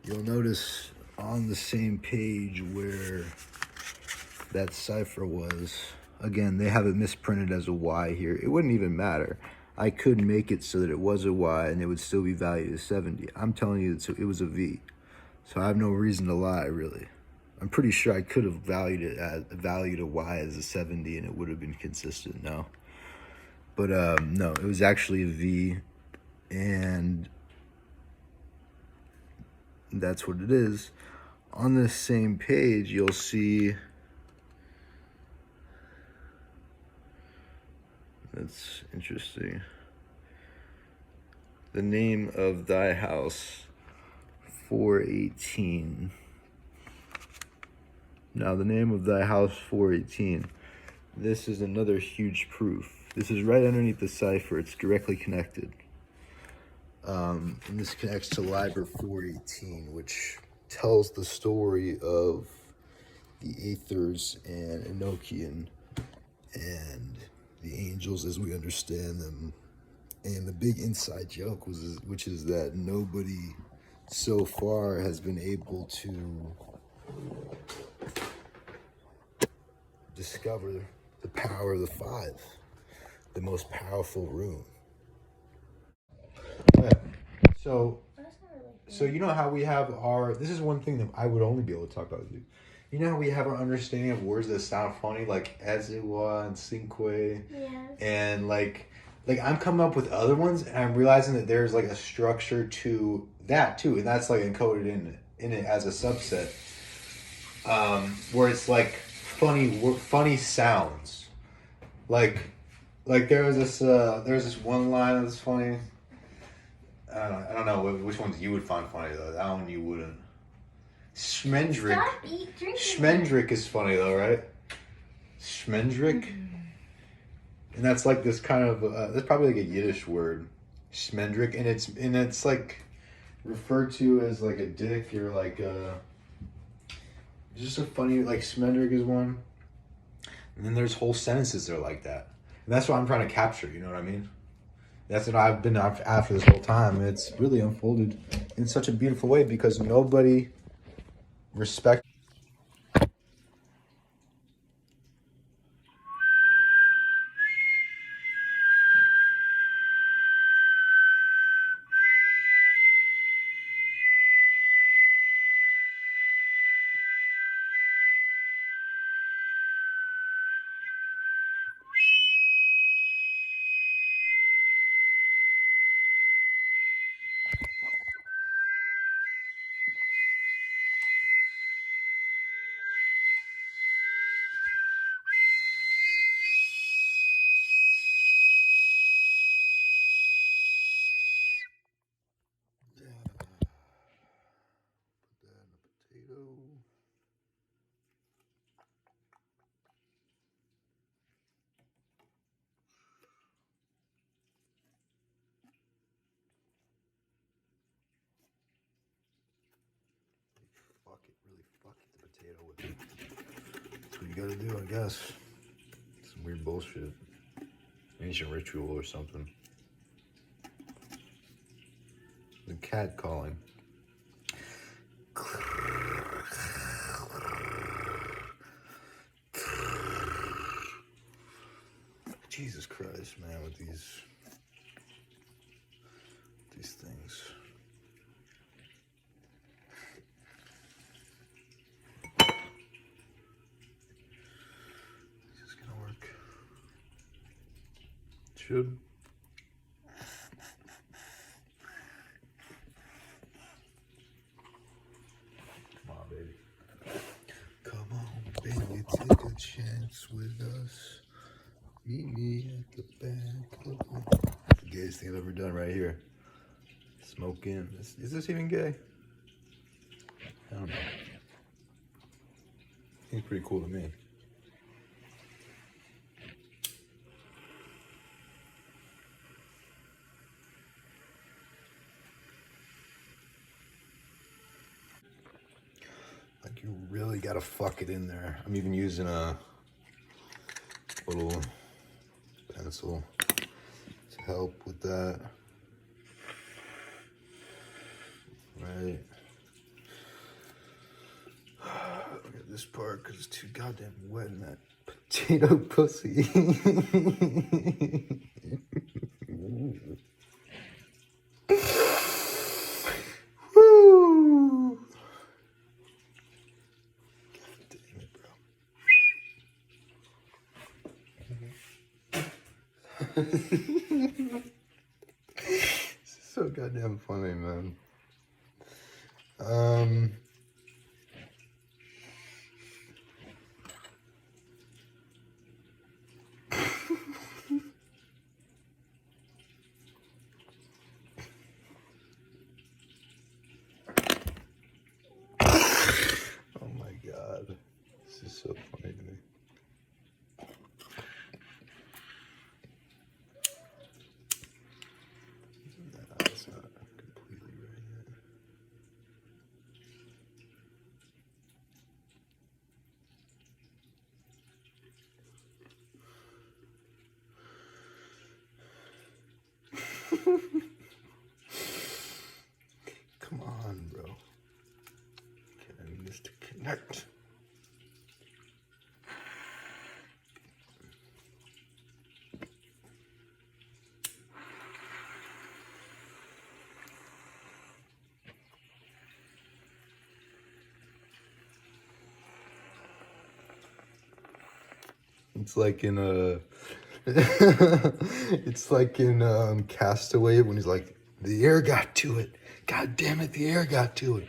You'll notice on the same page where that cipher was, again, they have it misprinted as a Y here. It wouldn't even matter. I could make it so that it was a Y and it would still be valued as 70. I'm telling you it was a V. So I have no reason to lie, really. I'm pretty sure I could have valued a Y as a 70 and it would have been consistent, no. But no, it was actually a V, and that's what it is. On this same page, you'll see, that's interesting, the name of thy house, 418. Now, the name of thy house, 418. This is another huge proof. This is right underneath the cipher. It's directly connected. And this connects to Liber 418, which tells the story of the Aethers and Enochian and the angels as we understand them. And the big inside joke which is that nobody so far has been able to discover the power of the 5, the most powerful rune. Yeah. So you know how we have this is one thing that I would only be able to talk about with you. You know how we have our understanding of words that sound funny, like Eziwa and Cinque? Yes. And like I'm coming up with other ones, and I'm realizing that there's like a structure to that too, and that's like encoded in it as a subset, where it's like funny sounds, like there was this one line that's funny. I don't know which ones you would find funny though. That one you wouldn't. Schmendrick. Stop drinking. Schmendrick is funny though, right? Schmendrick. Mm-hmm. And that's like this kind of that's probably like a Yiddish word, Schmendrick, and it's like referred to as like a dick or like just a funny, like Schmendrick is one. And then there's whole sentences that are like that. And that's what I'm trying to capture, you know what I mean? That's what I've been after this whole time. It's really unfolded in such a beautiful way because nobody respects. really fuck the potato with it. That's what you gotta do, I guess. Some weird bullshit. Ancient ritual or something. The cat calling. Jesus Christ, man, with these things. Is this gonna work? It should. Come on, baby. Come on, baby, take a chance with us. Meet me at the back of the gayest thing I've ever done right here. Smoking. Is this even gay? I don't know. Seems pretty cool to me. Like, you really gotta fuck it in there. I'm even using a little pencil to help with that. Right. Look at this part because it's too goddamn wet in that potato pussy. Woo! God damn it, bro. This is so goddamn funny, man. Oh my God, this is so funny to me. No, it's not completely right yet. Come on, bro. I need this to connect. It's like in a it's like in Castaway when he's like, the air got to it. God damn it, the air got to it.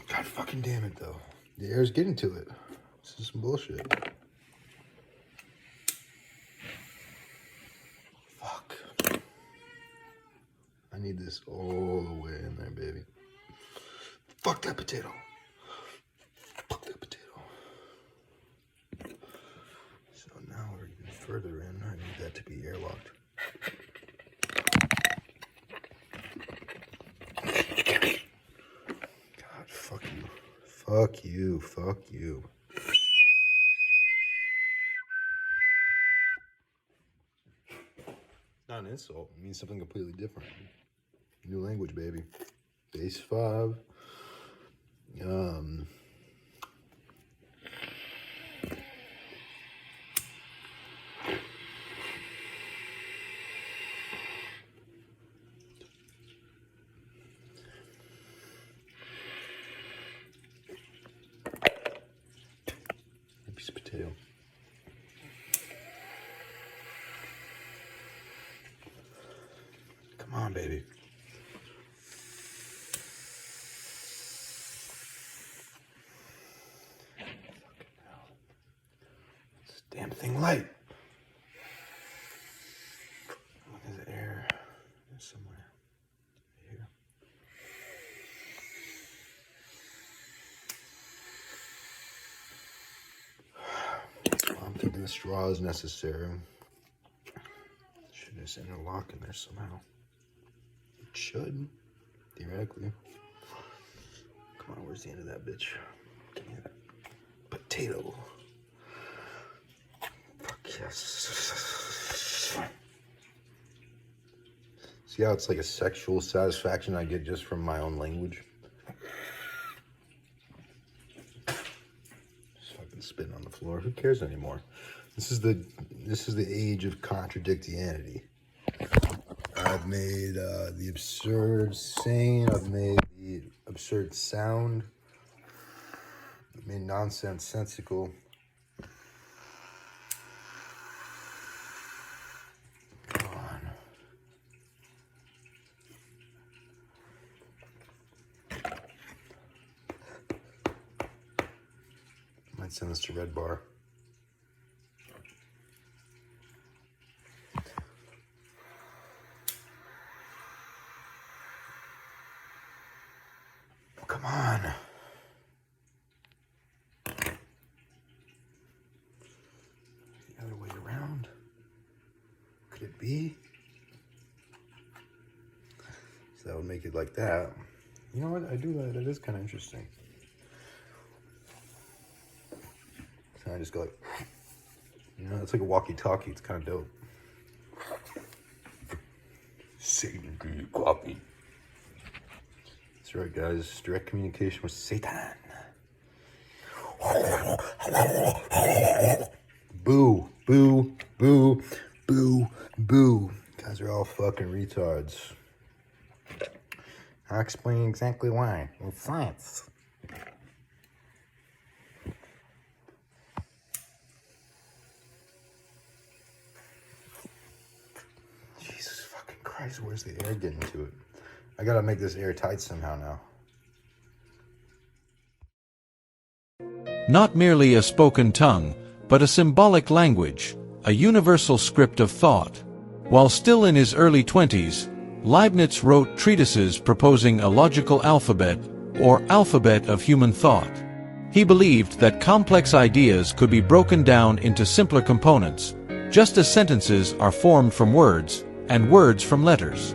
God fucking damn it, though. The air's getting to it. This is some bullshit. Fuck. I need this all the way in there, baby. Fuck that potato. Fuck that potato. So now we're even further in. I need that to be airlocked. God, fuck you. Fuck you. Fuck you. It's not an insult. It means something completely different. New language, baby. Base 5. A piece of potato. Come on, baby. This damn thing light. There's air. There's somewhere here. That's what I'm to do. the straw is necessary. Should just interlock in there somehow. It should, theoretically. Come on, where's the end of that bitch? Give me that potato. Fuck yes. See how it's like a sexual satisfaction I get just from my own language? Just fucking spitting on the floor. Who cares anymore? This is the age of contradictianity. I've made the absurd sane. I've made the absurd sound. I've made nonsensical. Come on. Might send this to Red Bar. Come on. The other way around. Could it be? So that would make it like that. You know what? I do that. That is kind of interesting. So I just go like, you know, it's like a walkie-talkie. It's kind of dope. Satan, do you copy? That's right, guys. Direct communication with Satan. Boo, boo, boo, boo, boo. Guys are all fucking retards. I'll explain exactly why. With science. Jesus fucking Christ, where's the air getting to it? I gotta make this airtight somehow now. Not merely a spoken tongue, but a symbolic language, a universal script of thought. While still in his early 20s, Leibniz wrote treatises proposing a logical alphabet, or alphabet of human thought. He believed that complex ideas could be broken down into simpler components, just as sentences are formed from words, and words from letters.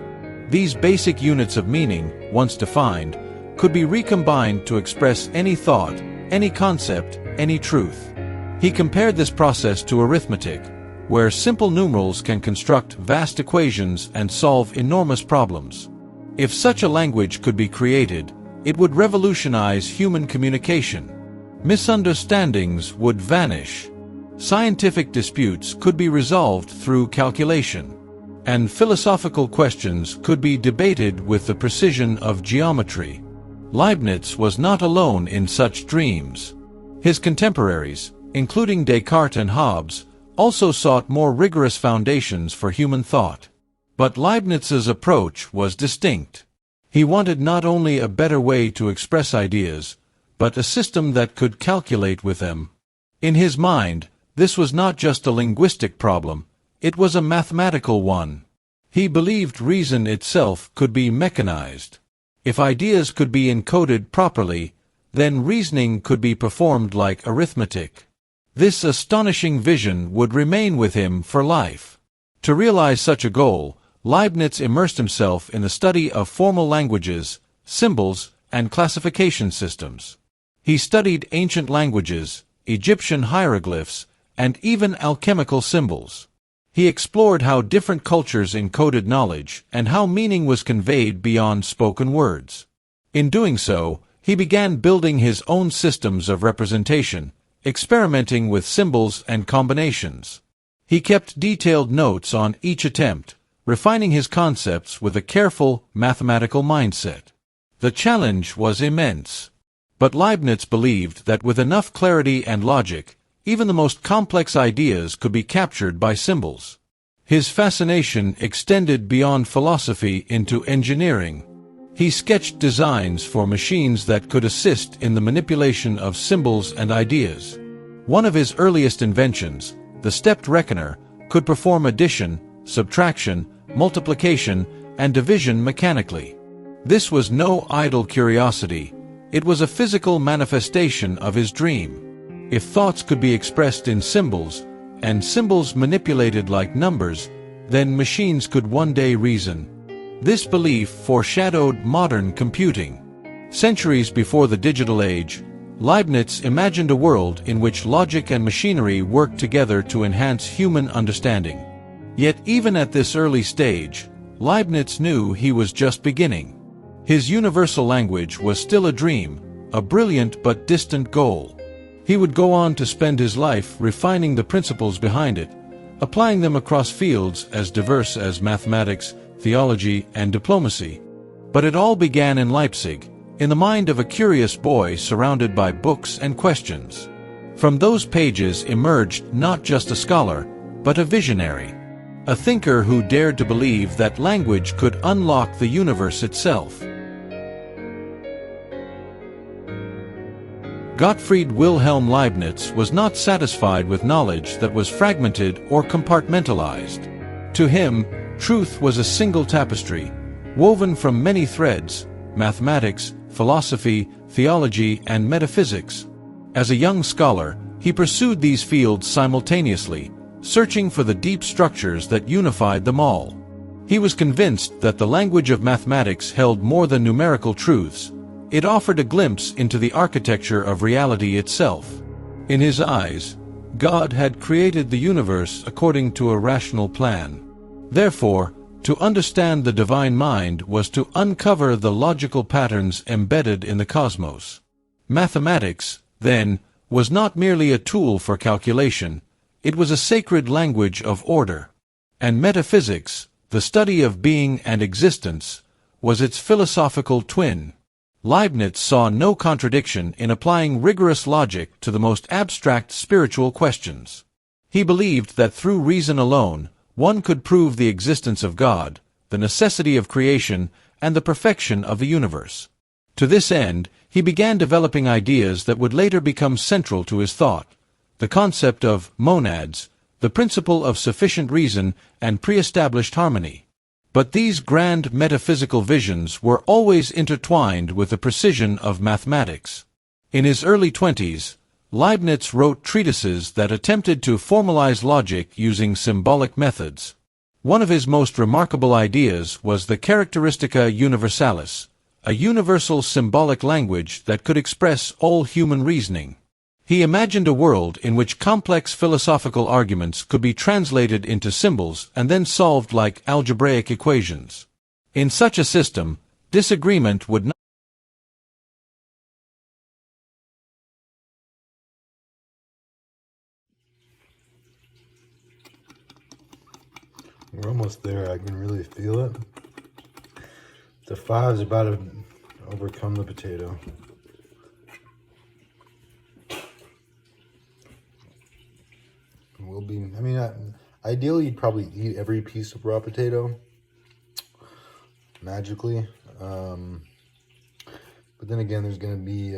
These basic units of meaning, once defined, could be recombined to express any thought, any concept, any truth. He compared this process to arithmetic, where simple numerals can construct vast equations and solve enormous problems. If such a language could be created, it would revolutionize human communication. Misunderstandings would vanish. Scientific disputes could be resolved through calculation. And philosophical questions could be debated with the precision of geometry. Leibniz was not alone in such dreams. His contemporaries, including Descartes and Hobbes, also sought more rigorous foundations for human thought. But Leibniz's approach was distinct. He wanted not only a better way to express ideas, but a system that could calculate with them. In his mind, this was not just a linguistic problem, it was a mathematical one. He believed reason itself could be mechanized. If ideas could be encoded properly, then reasoning could be performed like arithmetic. This astonishing vision would remain with him for life. To realize such a goal, Leibniz immersed himself in the study of formal languages, symbols, and classification systems. He studied ancient languages, Egyptian hieroglyphs, and even alchemical symbols. He explored how different cultures encoded knowledge and how meaning was conveyed beyond spoken words. In doing so, he began building his own systems of representation, experimenting with symbols and combinations. He kept detailed notes on each attempt, refining his concepts with a careful mathematical mindset. The challenge was immense. But Leibniz believed that with enough clarity and logic, even the most complex ideas could be captured by symbols. His fascination extended beyond philosophy into engineering. He sketched designs for machines that could assist in the manipulation of symbols and ideas. One of his earliest inventions, the stepped reckoner, could perform addition, subtraction, multiplication, and division mechanically. This was no idle curiosity. It was a physical manifestation of his dream. If thoughts could be expressed in symbols, and symbols manipulated like numbers, then machines could one day reason. This belief foreshadowed modern computing. Centuries before the digital age, Leibniz imagined a world in which logic and machinery worked together to enhance human understanding. Yet even at this early stage, Leibniz knew he was just beginning. His universal language was still a dream, a brilliant but distant goal. He would go on to spend his life refining the principles behind it, applying them across fields as diverse as mathematics, theology, and diplomacy. But it all began in Leipzig, in the mind of a curious boy surrounded by books and questions. From those pages emerged not just a scholar, but a visionary. A thinker who dared to believe that language could unlock the universe itself. Gottfried Wilhelm Leibniz was not satisfied with knowledge that was fragmented or compartmentalized. To him, truth was a single tapestry, woven from many threads: mathematics, philosophy, theology, and metaphysics. As a young scholar, he pursued these fields simultaneously, searching for the deep structures that unified them all. He was convinced that the language of mathematics held more than numerical truths. It offered a glimpse into the architecture of reality itself. In his eyes, God had created the universe according to a rational plan. Therefore, to understand the divine mind was to uncover the logical patterns embedded in the cosmos. Mathematics, then, was not merely a tool for calculation, it was a sacred language of order. And metaphysics, the study of being and existence, was its philosophical twin. Leibniz saw no contradiction in applying rigorous logic to the most abstract spiritual questions. He believed that through reason alone, one could prove the existence of God, the necessity of creation, and the perfection of the universe. To this end, he began developing ideas that would later become central to his thought: the concept of monads, the principle of sufficient reason, and pre-established harmony. But these grand metaphysical visions were always intertwined with the precision of mathematics. In his early 20s, Leibniz wrote treatises that attempted to formalize logic using symbolic methods. One of his most remarkable ideas was the Characteristica Universalis, a universal symbolic language that could express all human reasoning. He imagined a world in which complex philosophical arguments could be translated into symbols and then solved like algebraic equations. In such a system, disagreement would not We're almost there. I can really feel it. The 5's about to overcome the potato. Will be. I mean, ideally, you'd probably eat every piece of raw potato magically. But then again, there's going to be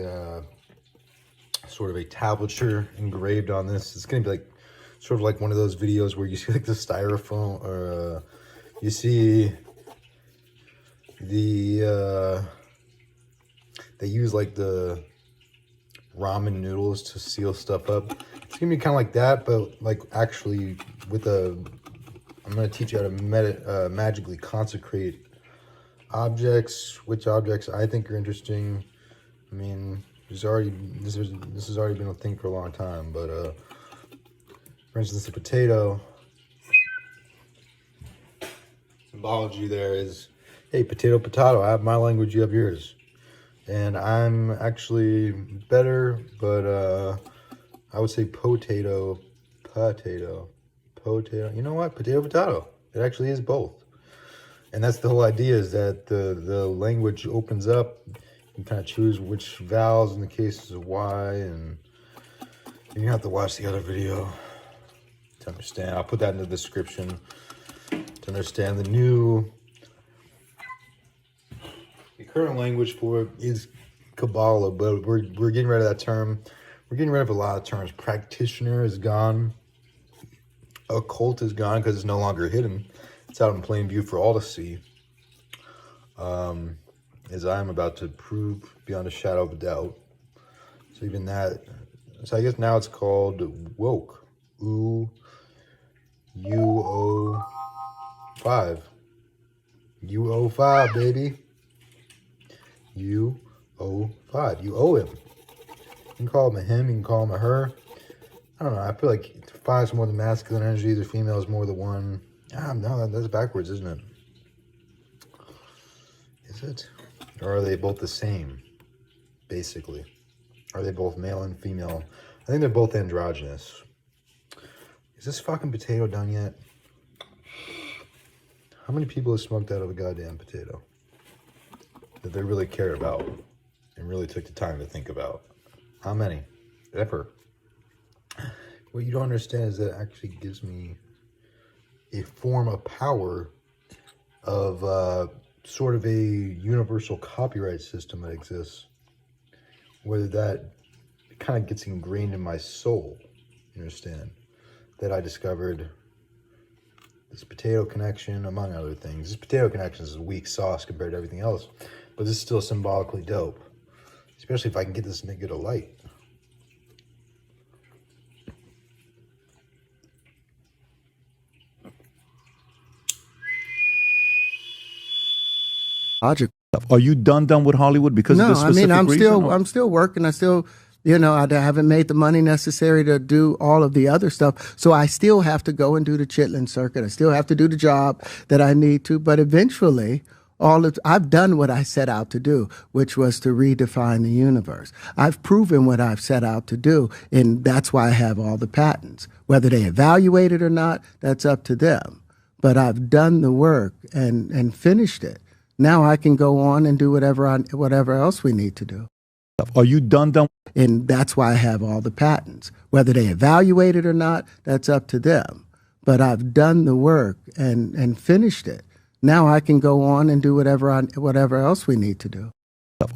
sort of a tablature engraved on this. It's going to be like sort of like one of those videos where you see like the styrofoam, or you see the they use like the ramen noodles to seal stuff up. It's gonna be kind of like that, but like actually with I'm gonna teach you how to magically consecrate objects. Which objects I think are interesting. I mean, this has already been a thing for a long time, but for instance, the potato symbology there is, hey, potato, potato. I have my language, you have yours. And I'm actually better, but I would say potato, potato, potato. You know what? Potato, potato. It actually is both. And that's the whole idea, is that the language opens up. You can kind of choose which vowels in the cases of Y, and you're gonna have to watch the other video to understand. I'll put that in the description to understand the current language for it is Kabbalah, but we're getting rid of that term. We're getting rid of a lot of terms. Practitioner is gone. Occult is gone because it's no longer hidden. It's out in plain view for all to see. As I'm about to prove beyond a shadow of a doubt. So even that. So I guess now it's called woke. U05. U05, baby. U05. You owe him. You can call him a him, you can call him a her. I don't know. I feel like 5 is more the masculine energy, the female is more the one. No, that's backwards, isn't it? Is it? Or are they both the same, basically? Are they both male and female? I think they're both androgynous. Is this fucking potato done yet? How many people have smoked out of a goddamn potato that they really care about and really took the time to think about? How many? Ever? What you don't understand is that it actually gives me a form of power of sort of a universal copyright system that exists, whether that kind of gets ingrained in my soul, you understand, that I discovered this potato connection, among other things. This potato connection is a weak sauce compared to everything else, but this is still symbolically dope, especially if I can get this nigga to light. Logic. Are you done with Hollywood because of this specific reason? No, I'm still working. I still, I haven't made the money necessary to do all of the other stuff. So I still have to go and do the chitlin circuit. I still have to do the job that I need to. But eventually, I've done what I set out to do, which was to redefine the universe. I've proven what I've set out to do, and that's why I have all the patents. Whether they evaluate it or not, that's up to them. But I've done the work and finished it. Now I can go on and do whatever else we need to do. Are you done? And that's why I have all the patents. Whether they evaluate it or not, that's up to them. But I've done the work and finished it. Now I can go on and do whatever else we need to do.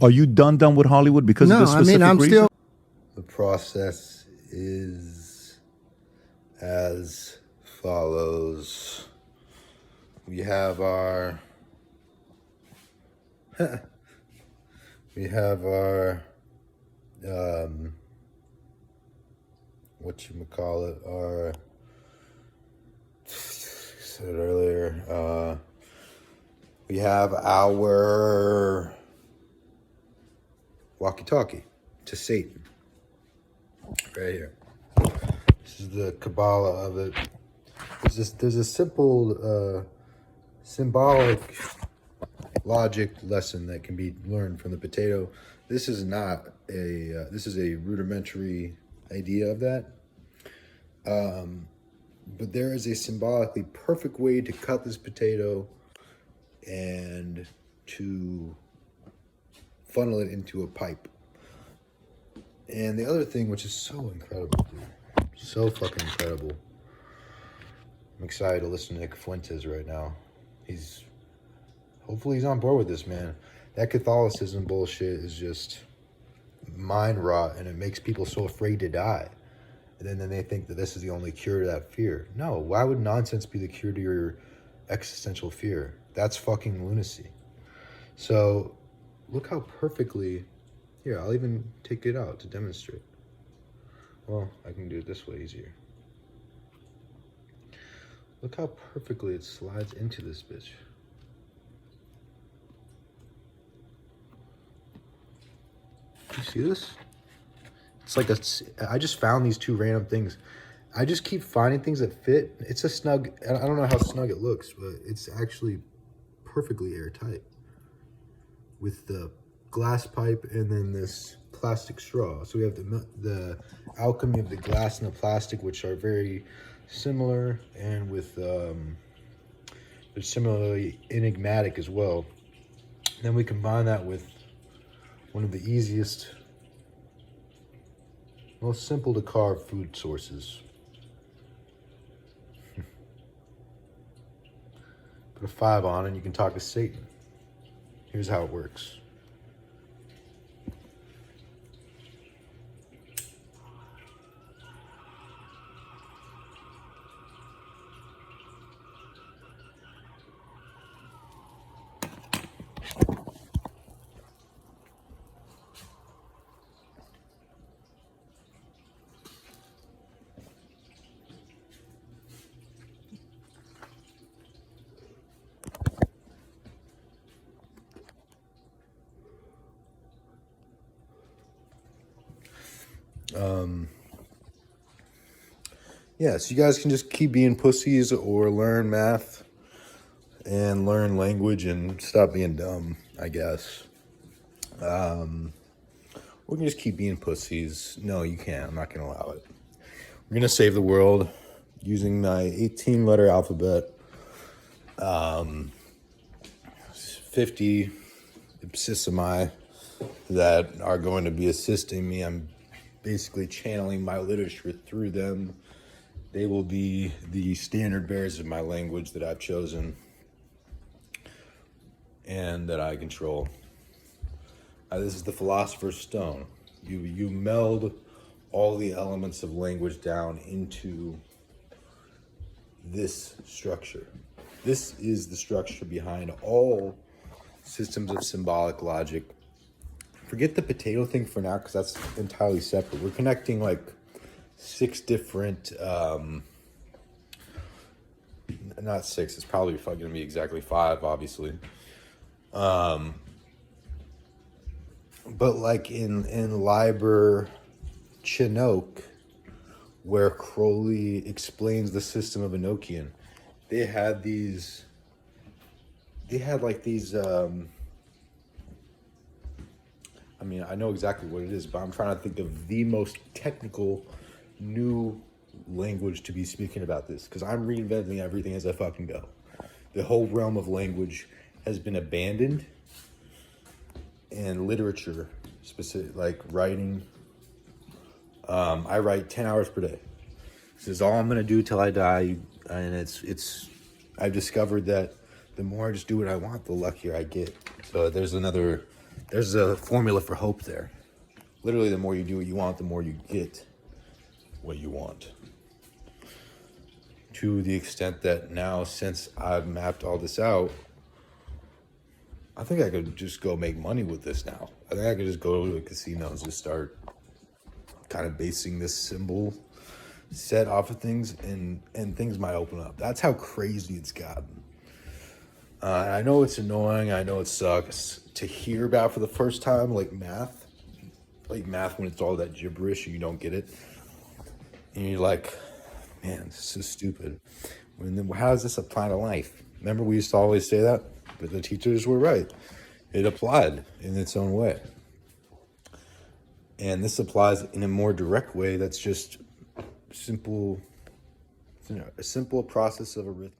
Are you done with Hollywood because of this specific reason? The process is as follows. We have our whatchamacallit, our, said it earlier, we have our walkie-talkie to Satan, right here. This is the Kabbalah of it. There's a simple, symbolic logic lesson that can be learned from the potato. This is not a this is a rudimentary idea of that, but there is a symbolically perfect way to cut this potato and to funnel it into a pipe. And the other thing, which is so incredible, dude, so fucking incredible, I'm excited to listen to Nick Fuentes right now. Hopefully he's on board with this, man. That Catholicism bullshit is just mind rot, and it makes people so afraid to die. And then they think that this is the only cure to that fear. No, why would nonsense be the cure to your existential fear? That's fucking lunacy. So look how perfectly, here, I'll even take it out to demonstrate. Well, I can do it this way easier. Look how perfectly it slides into this bitch. You see this? It's like I just found these two random things. I just keep finding things that fit. It's a snug, I don't know how snug it looks, but it's actually perfectly airtight with the glass pipe and then this plastic straw. So we have the alchemy of the glass and the plastic, which are very similar, and with they're similarly enigmatic as well. Then we combine that with one of the easiest, most simple to carve food sources. Put a 5 on and you can talk to Satan. Here's how it works. Yeah, so you guys can just keep being pussies or learn math and learn language and stop being dumb, I guess. We can just keep being pussies. No, you can't. I'm not going to allow it. We're going to save the world using my 18-letter alphabet. 50 ipsissimi that are going to be assisting me. I'm basically channeling my literature through them. They will be the standard bearers of my language that I've chosen and that I control. This is the Philosopher's Stone. You meld all the elements of language down into this structure. This is the structure behind all systems of symbolic logic. Forget the potato thing for now, because that's entirely separate. We're connecting like 6 different, not 6, it's probably going to be exactly 5, obviously. But like in Liber Chinook, where Crowley explains the system of Enochian, they had like these, I mean, I know exactly what it is, but I'm trying to think of the most technical new language to be speaking about this, because I'm reinventing everything as I fucking go. The whole realm of language has been abandoned, and literature, specific, like writing, I write 10 hours per day. This is all I'm gonna do till I die, and I've discovered that the more I just do what I want, the luckier I get. So there's a formula for hope there. Literally, the more you do what you want, the more you get what you want. To the extent that now, since I've mapped all this out, I think I could just go make money with this now. I think I could just go to a casino and just start kind of basing this symbol set off of things, and things might open up. That's how crazy it's gotten. I know it's annoying. I know it sucks to hear about for the first time, like math when it's all that gibberish and you don't get it. And you're like, man, this is so stupid. And then how does this apply to life? Remember, we used to always say that, but the teachers were right. It applied in its own way. And this applies in a more direct way that's just simple, a simple process of arithmetic.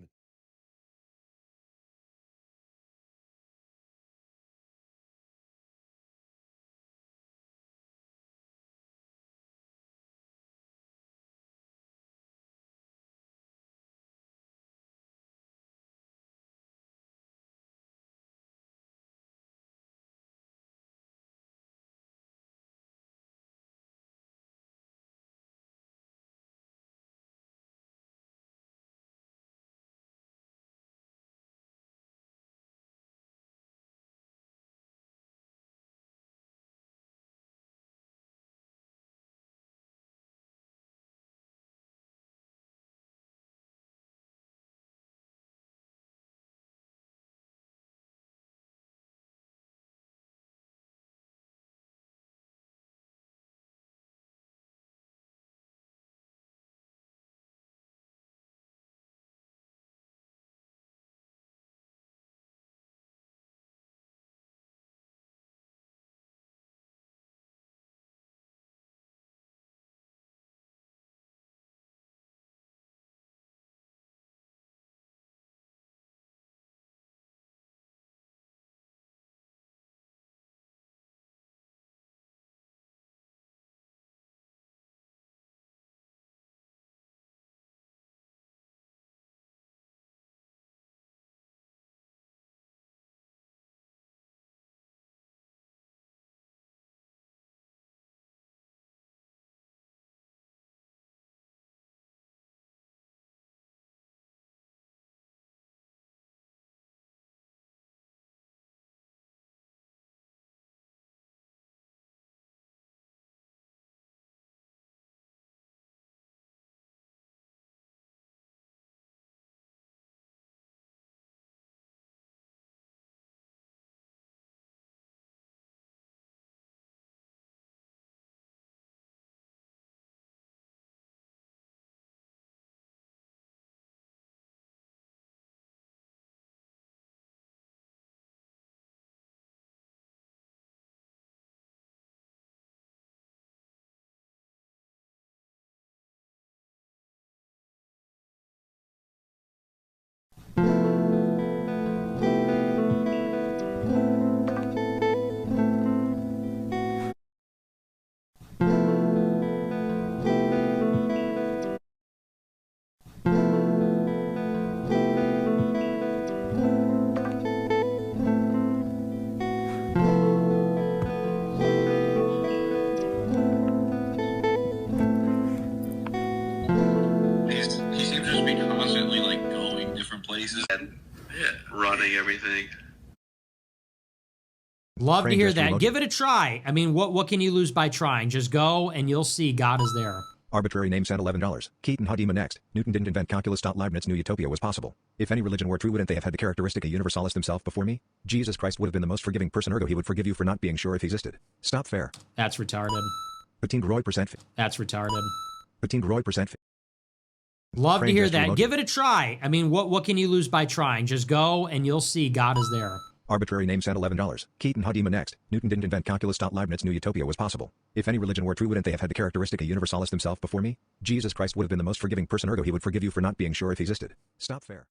He seems to just be constantly like going different places and running everything. Love to hear that. Remote. Give it a try. I mean, what can you lose by trying? Just go and you'll see God is there. Arbitrary name sent $11. Keaton Hadima next. Newton didn't invent calculus. Leibniz knew utopia was possible. If any religion were true, wouldn't they have had the characteristic a universalist himself before me? Jesus Christ would have been the most forgiving person, ergo he would forgive you for not being sure if he existed. Stop fair. That's retarded. 15% That's retarded. 15%. Love to Frame hear gesture that. emoji. Give it a try. I mean, what can you lose by trying? Just go and you'll see God is there. Arbitrary name sent $11. Keaton Hadima next. Newton didn't invent calculus. Leibniz knew utopia was possible. If any religion were true, wouldn't they have had the characteristic a universalist himself before me? Jesus Christ would have been the most forgiving person, ergo he would forgive you for not being sure if he existed. Stop fair.